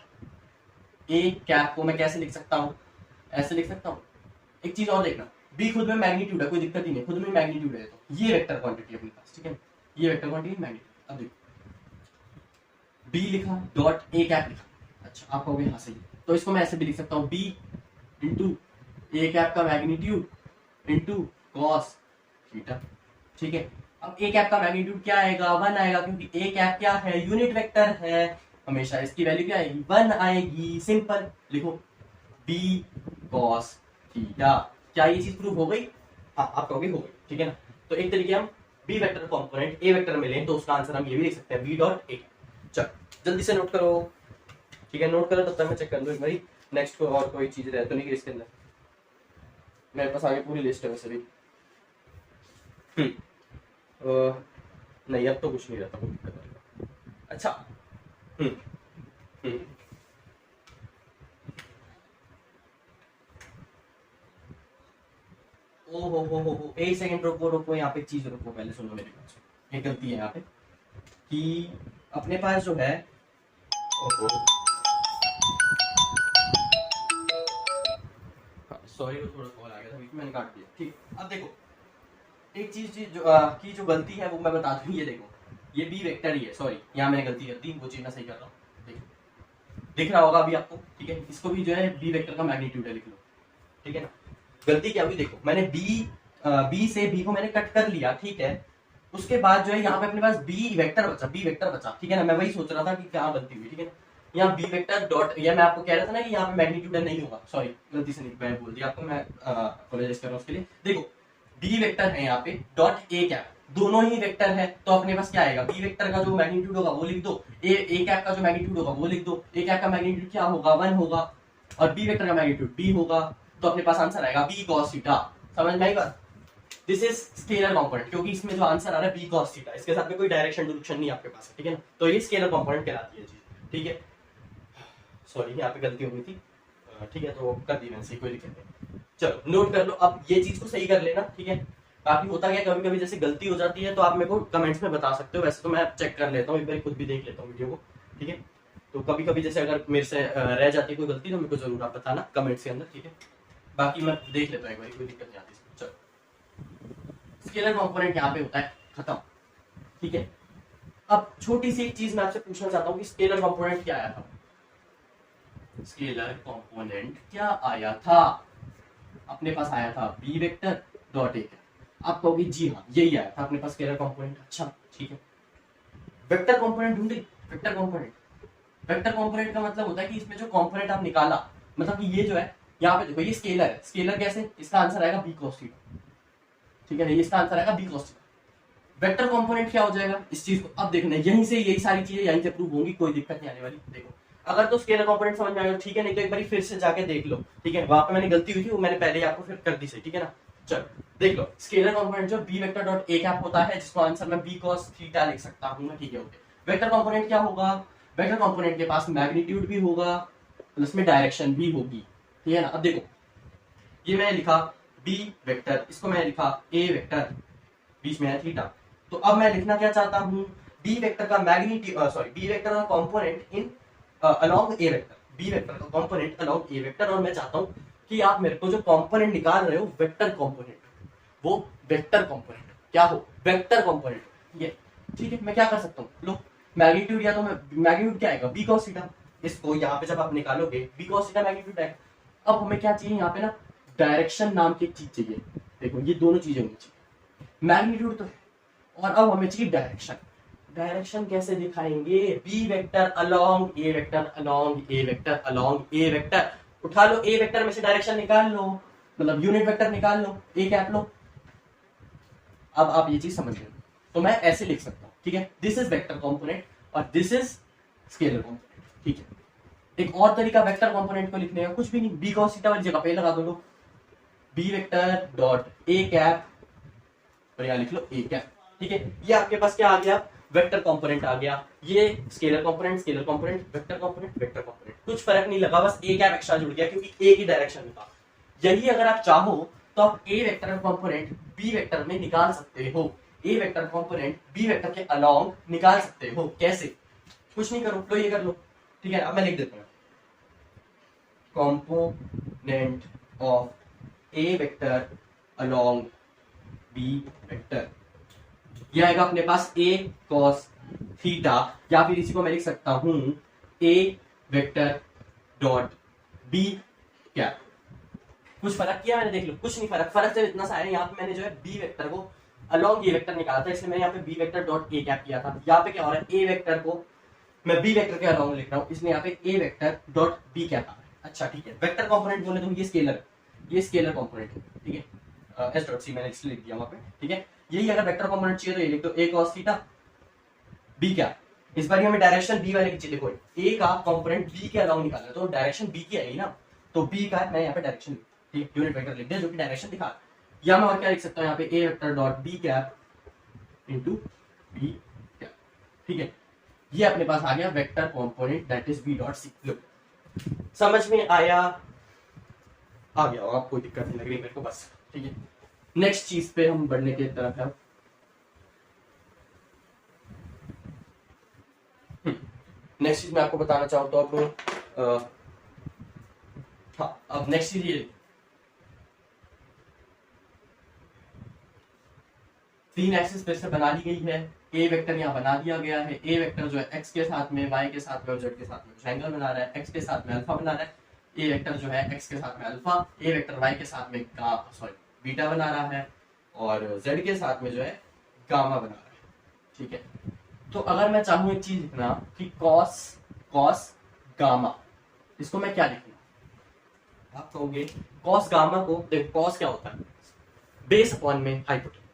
ए कैप को मैं कैसे लिख सकता हूँ, ऐसे लिख सकता हूँ। एक चीज और देखना, बी खुद में मैग्नीट्यूड है, कोई दिक्कत ही नहीं, खुद में मैग्नीट्यूड है, तो ये वेक्टर क्वांटिटी अपने पास, ठीक है, ये वेक्टर क्वांटिटी मैग्नीट्यूड। अब देखो बी लिखा डॉट ए कैप लिखा, अच्छा आप कहोगे हाँ सही, तो इसको मैं ऐसे भी लिख सकता हूँ, बी इंटू ए कैप का मैग्नीट्यूड इंटू कॉस थीटा, ठीक है। अब ए कैप का मैग्नीट्यूड क्या आएगा, 1 आएगा, क्योंकि ए कैप क्या है, यूनिट वेक्टर है, हमेशा इसकी वैल्यू क्या आएगी, 1 आएगी। सिंपल लिखो बी कॉस थीटा। क्या ये चीज प्रूव हो गई? हाँ आप कहोगे हो गई, ठीक है ना। तो एक तरीके हम B vector component A vector में लें तो उसका आंसर हम ये भी लिख सकते हैं, बी डॉट ए। चल जल्दी से नोट करो, ठीक है, नोट करो, तब तक मैं चेक कर लूँ एक बारी नेक्स्ट को और कोई चीज रह तो नहीं इसके अंदर। मेरे पास आगे पूरी लिस्ट है वैसे भी। नहीं अब तो कुछ नहीं रहता, कोई दिक्कत नहीं। अच्छा ओ एक सेकंड रुको, यहाँ पे चीज रुको, पहले सुनो मेरी बात। एक गलती है यहाँ पे कि अपने पास जो है सॉरी थोड़ा कॉल आ गया था बीच में, मैंने काट दिया, ठीक। अब देखो एक चीज की जो गलती है वो मैं बता दूं, ये देखो ये बी वेक्टर ही है, सॉरी यहाँ मैंने गलती कर दी, वो चीज मैं सही कर रहा हूँ, देखो दिख रहा होगा अभी आपको, ठीक है। इसको भी जो है बी वेक्टर का मैग्नीट्यूड है, लिख लो, ठीक है ना। गलती क्या हुई देखो, मैंने बी से बी को मैंने कट कर लिया, ठीक है। उसके बाद जो है यहाँ पे अपने पास बी वेक्टर बचा, ठीक है ना। मैं वही सोच रहा था कि क्या गलती हुई, ठीक है ना। यहाँ बी वेक्टर डॉट, या मैं आपको कह रहा था ना कि यहाँ पे मैग्नीट्यूड नहीं होगा, सॉरी गलती से नहीं मैं बोल दिया आपको, मैं अपोलोजाइज कर रहा हूँ उसके लिए। देखो बी वेक्टर है यहाँ पे डॉट ए कैप, दोनों ही वेक्टर है, तो अपने पास क्या आएगा, बी वेक्टर का जो मैग्नीट्यूड होगा वो लिख दो, ए कैप का जो मैग्नीट्यूड होगा वो लिख दो। ए कैप का मैग्नीट्यूड क्या होगा, 1 होगा, और बी वेक्टर का मैग्नीट्यूड बी होगा, तो अपने पास आंसर आएगा बी कॉस थीटा। समझ में आई बात? दिस इज स्केलर कंपोनेंट, क्योंकि इसमें जो आंसर आ रहा है बी कॉस थीटा, इसके साथ में कोई डायरेक्शन डिरेक्शन नहीं आपके पास है, ठीक है ना। तो ये स्केलर कंपोनेंट कहलाती है चीज, ठीक है। सॉरी यहाँ पे गलती हो गई थी, ठीक है, तो कर दी मैंने सही, कोई दिक्कत नहीं। चलो नोट कर लो, अब ये चीज को सही कर लेना, ठीक है। बाकी होता क्या कभी कभी जैसे गलती हो जाती है तो आप मेरे को कमेंट्स में बता सकते हो, वैसे तो मैं चेक कर लेता हूँ, एक बार खुद भी देख लेता हूँ वीडियो को, ठीक है। तो कभी कभी जैसे अगर मेरे से रह जाती है कोई गलती तो मेरे को जरूर आप बताना कमेंट्स के अंदर, ठीक है। बाकी मैं देख लेता हूँ एक बार, कोई दिक्कत नहीं आती। चलो स्केलर कंपोनेंट यहाँ पे होता है खत्म, ठीक है। अब छोटी सी एक चीज मैं आपसे पूछना चाहता हूँ कि स्केलर कंपोनेंट क्या आया था, स्केलर कंपोनेंट क्या आया था, अपने पास आया था बी वेक्टर डॉट ए। आप कहोगे जी हाँ यही आया था अपने पास स्केलर कंपोनेंट, अच्छा ठीक है। वेक्टर कंपोनेंट ढूंढे, वेक्टर कंपोनेंट, वेक्टर कंपोनेंट का मतलब होता है कि इसमें जो कंपोनेंट आप निकाला, मतलब कि ये जो है यहाँ पे देखो ये स्केलर है, स्केलर कैसे, इसका आंसर आएगा बी कॉस थीटा, ठीक है ना, इसका आंसर आएगा B cos theta. Vector component क्या हो जाएगा इस चीज को, अब देखना यहीं से यही सारी चीजें यहीं से प्रूव होंगी, कोई दिक्कत नहीं आने वाली। देखो अगर तो स्केलर कंपोनेंट समझ में आएगा ठीक है, नहीं तो एक बार फिर से जाके देख लो, ठीक है, वहां पे मैंने गलती हुई थी वो मैंने पहले ही आपको फिर कर दी सही, ठीक है ना। चलो देख लो स्केलर कंपोनेंट जो B vector dot A cap होता है, जिसको आंसर मैं बी कॉस थीटा लिख सकता हूँ, ठीक है ओके। वेक्टर कंपोनेंट क्या होगा, वेक्टर कंपोनेंट के पास मैग्नीट्यूड भी होगा प्लस में डायरेक्शन भी होगी, ठीक है ना। अब देखो ये मैंने लिखा बी वेक्टर, इसको मैंने लिखा ए वेक्टर, बीच में है थीटा। तो अब मैं लिखना क्या चाहता हूँ, बी वेक्टर का मैग्नीट्यूड सॉरी बी वेक्टर का component in along A vector, B vector का कंपोनेंट अलोंग ए वेक्टर, और मैं चाहता हूँ कि आप मेरे को जो कंपोनेंट निकाल रहे हो वेक्टर कंपोनेंट, वो वेक्टर कंपोनेंट क्या हो, वेक्टर कंपोनेंट, ठीक है। मैं क्या कर सकता हूँ, लो मैग्नीट्यूड, या तो मैं मैग्नीट्यूड क्या आएगा बी कॉस थीटा, इसको यहाँ पे जब आप निकालोगे बी कॉस थीटा मैग्नीट्यूड आएगा। अब हमें क्या चाहिए यहाँ पे ना, डायरेक्शन नाम की एक चीज चाहिए, देखो ये दोनों चीजें होनी चाहिए, मैग्नीट्यूड तो है और अब हमें चाहिए डायरेक्शन। डायरेक्शन कैसे दिखाएंगे, B vector along A vector, along A vector, along A vector, उठा लो ए वेक्टर में से डायरेक्शन निकाल लो, मतलब यूनिट वेक्टर निकाल लो, ए कैप लो। अब आप ये चीज समझ गए, तो मैं ऐसे लिख सकता हूँ, ठीक है, दिस इज वेक्टर कंपोनेंट और दिस इज स्केलर कंपोनेंट, ठीक है। एक और तरीका वेक्टर कंपोनेंट को लिखने का, कुछ भी नहीं, बी कॉस थीटा वाली जगह पे लगा दो लोग, B vector dot A cap, और यहाँ लिख लो ए कैप, ठीक है। ये आपके पास क्या आ गया, वेक्टर कंपोनेंट आ गया, ये scalar component, scalar component, vector component, vector component, कुछ फर्क नहीं लगा, बस ए कैप एक्स्ट्रा जुड़ गया क्योंकि ए की डायरेक्शन में था। यही अगर आप चाहो तो आप ए वेक्टर कंपोनेंट बी वेक्टर में निकाल सकते हो, ए वेक्टर कंपोनेंट बी वेक्टर के अलोंग निकाल सकते हो, कैसे, कुछ नहीं करो, लो ये कर लो, ठीक है। अब मैं लिख देता हूँ component of A vector along B vector, यह आएगा अपने पास ए कॉस थीटा, या फिर इसी को मैं लिख सकता हूं ए वेक्टर डॉट बी कैप। कुछ फर्क किया मैंने, देख लो कुछ नहीं फर्क, फर्क सिर्फ इतना सा है, यहाँ पे मैंने जो है बी वेक्टर को अलोंग ए वेक्टर निकाला था, इसलिए मैंने यहाँ पे B vector dot A cap किया था। यहाँ पे क्या हो रहा है, ए वेक्टर को मैं बी वेक्टर के अलोंग लिख रहा हूँ, इसलिए यहाँ पे A vector dot B cap आ रहा है। अच्छा ठीक है, वेक्टर कंपोनेंट बोले तो ये स्केलर, ये स्केलर कंपोनेंट है, ठीक है, एस डॉट सी मैंने इसलिए लिख दिया वहां पे, ठीक है। यही अगर वेक्टर कंपोनेंट चाहिए तो ये लिख दो ए कॉस थीटा बी क्या, इस बार हमें डायरेक्शन बी वाले की चाहिए, देखो ए का कंपोनेंट बी के अलाउ निकालना है तो डायरेक्शन बी की आएगी ना, तो बी का मैं यहाँ पे डायरेक्शन ठीक यूनिट वेक्टर लिख दिया जो कि डायरेक्शन दिखा, या मैं और क्या लिख सकता हूँ यहाँ पे A vector dot B cap into B cap, ठीक है। ये अपने पास आ गया vector component that is B dot C. लो समझ में आया, आ गया होगा, कोई दिक्कत नहीं लग रही मेरे को बस, ठीक है। नेक्स्ट चीज पे हम बढ़ने की तरफ है, नेक्स्ट चीज मैं आपको बताना चाहूँ तो अब हाँ, अब नेक्स्ट चीज ये तीन एक्सिस पे से बना ली गई है, ए वेक्टर यहाँ बना दिया गया है, ए वेक्टर जो है एक्स के साथ में, वाई के साथ में और जेड के साथ में ट्रायंगल बना रहा है, एक्स के साथ में अल्फा बना रहा है, ए वेक्टर जो है एक्स के साथ में अल्फा, ए वेक्टर वाई के साथ में बीटा बना रहा है, और जेड के साथ में जो है गामा बना रहा है, ठीक है। तो अगर मैं चाहूँ एक चीज लिखना कि कॉस कॉस गामा, इसको मैं क्या लिखूंगा, आप कहोगे कॉस गामा को, देखो कॉस क्या होता है, बेस अपॉन में हाइपोटेन्यूज।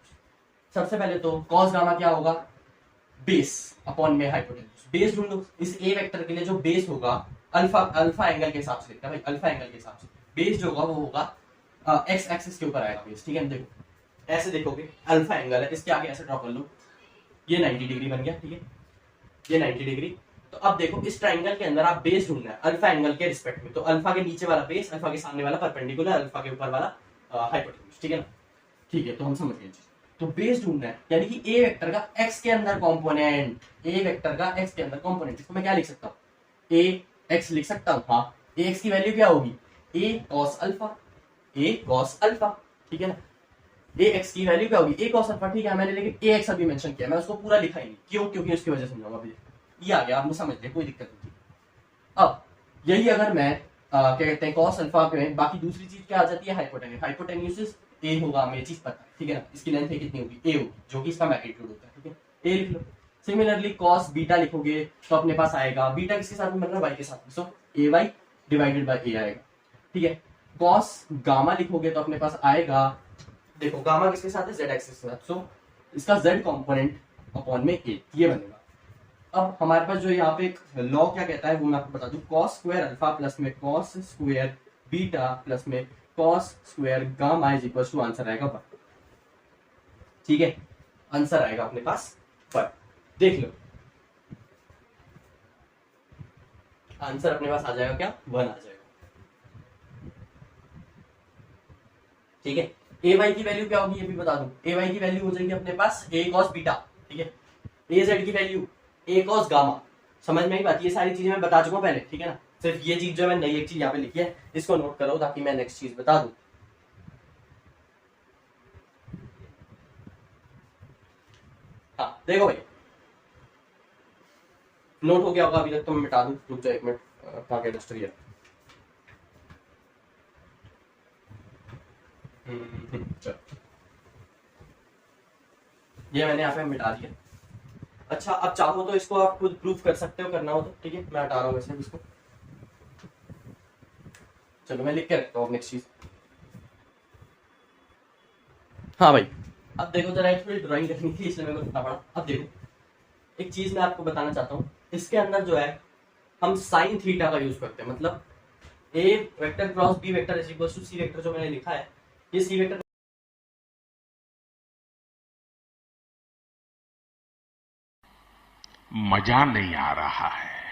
सबसे पहले तो कॉस गामा क्या होगा, बेस अपॉन में हाइपोटेन्यूज, बेस ढूंढो, इस ए वेक्टर के लिए जो बेस होगा अल्फा, अल्फा एंगल के हिसाब से लिखता है भाई, अल्फा एंगल के हिसाब से बेस जो होगा वो होगा एक्स एक्सिस के ऊपर आएगा बेस, ठीक है। देखो ऐसे देखोगे अल्फा एंगल है, इसके आगे ऐसे ड्रॉ कर लो, ये 90 डिग्री बन गया, ठीक है, ये 90 डिग्री। तो अब देखो इस ट्राइंगल के अंदर आप बेस ढूंढना है अल्फा एंगल के रिस्पेक्ट में, तो अल्फा के नीचे वाला बेस, अल्फा के सामने वाला परपेंडिकुलर, अल्फा के ऊपर वाला हाइपोटेन्यूज, ठीक है ना, ठीक है। तो हम समझ गए, तो बेस ढूंढना है, यानी कि ए वेक्टर का एक्स के अंदर कंपोनेंट, ए वेक्टर का एक्स के अंदर कंपोनेंट, इसको मैं क्या लिख सकता हूँ, ए एक्स लिख सकता हूं, हाँ। ए एक्स की वैल्यू क्या होगी, ए कॉस अल्फा, ए कॉस अल्फा, ठीक है ना। ए एक्स की वैल्यू क्या होगी, ए कॉस अल्फा, ठीक है। मैंने लेकिन ए एक्स अभी मेंशन किया, मैं उसको पूरा लिखा ही नहीं, क्यों, क्योंकि उसकी वजह समझाऊंगा अभी। ये आ गया, आपने समझ लिया, कोई दिक्कत नहीं। अब यही अगर मैं क्या कहते हैं कॉस अल्फा में बाकी दूसरी चीज क्या आ जाती है, हाइपोटेन्यूस। हाइपोटेन्यूस ए होगा, हमें ये चीज पता है, ठीक है ना। इसकी लेंथ कितनी होगी, ए होगी, जो कि इसका मैग्नीट्यूड होता है, ठीक है। ए लिख लो। सिमिलरली कॉस बीटा लिखोगे तो अपने पास आएगा, बीटा किसके साथ में बन रहा है, वाई के साथ में, सो ए वाई डिवाइडेड बाई ए आएगा, ठीक है। कॉस गामा लिखोगे तो अपने पास आएगा, देखो गामा किसके साथ है, जेड एक्सिस के साथ, सो इसका जेड कंपोनेंट अपॉन में ए, ये बनेगा। अब हमारे पास जो यहाँ पे एक लॉ क्या कहता है वो मैं आपको बता दूं, कॉस स्क्वायर अल्फा प्लस में कॉस स्क्वायर बीटा प्लस में cos square gamma is equal to answer आएगा 1, ठीक है। आंसर आएगा अपने पास 1, देख लो आंसर अपने पास आ जाएगा क्या, 1 आ जाएगा, ठीक है। ए वाई की वैल्यू क्या होगी ये भी बता दूं, ए वाई की वैल्यू हो जाएगी अपने पास ए कॉस बीटा, ठीक है। ए जेड की वैल्यू ए कॉस गामा, समझ में आई बात, ये सारी चीजें मैं बता चुका हूं पहले, ठीक है ना। सिर्फ ये चीज जो मैं नई एक चीज यहाँ पे लिखी है इसको नोट करो ताकि मैं नेक्स्ट चीज बता दूं। हाँ देखो भाई, नोट हो गया होगा अभी तक तो मैं मिटा दूं, रुक जाओ 1 मिनट, कहाँ गया डस्टर ये, चलो ये मैंने यहाँ पे मिटा दिया। अच्छा अब चाहो तो इसको आप खुद प्रूफ कर सकते हो, करना हो तो, ठीक है। मैं हटा रहा हूँ वैसे इसको, चलो मैं लिख के रखता हूँ नेक्स्ट चीज। हाँ भाई, अब देखो जरा थोड़ी ड्राइंग करनी थी इसलिए मेरे को लिखना पड़ा। अब देखो एक चीज मैं आपको बताना चाहता हूँ, इसके अंदर जो है हम साइन थीटा का यूज करते हैं, मतलब A vector cross B vector is equal to C vector जो मैंने लिखा है, ये सी वेक्टर
मजा नहीं आ रहा है।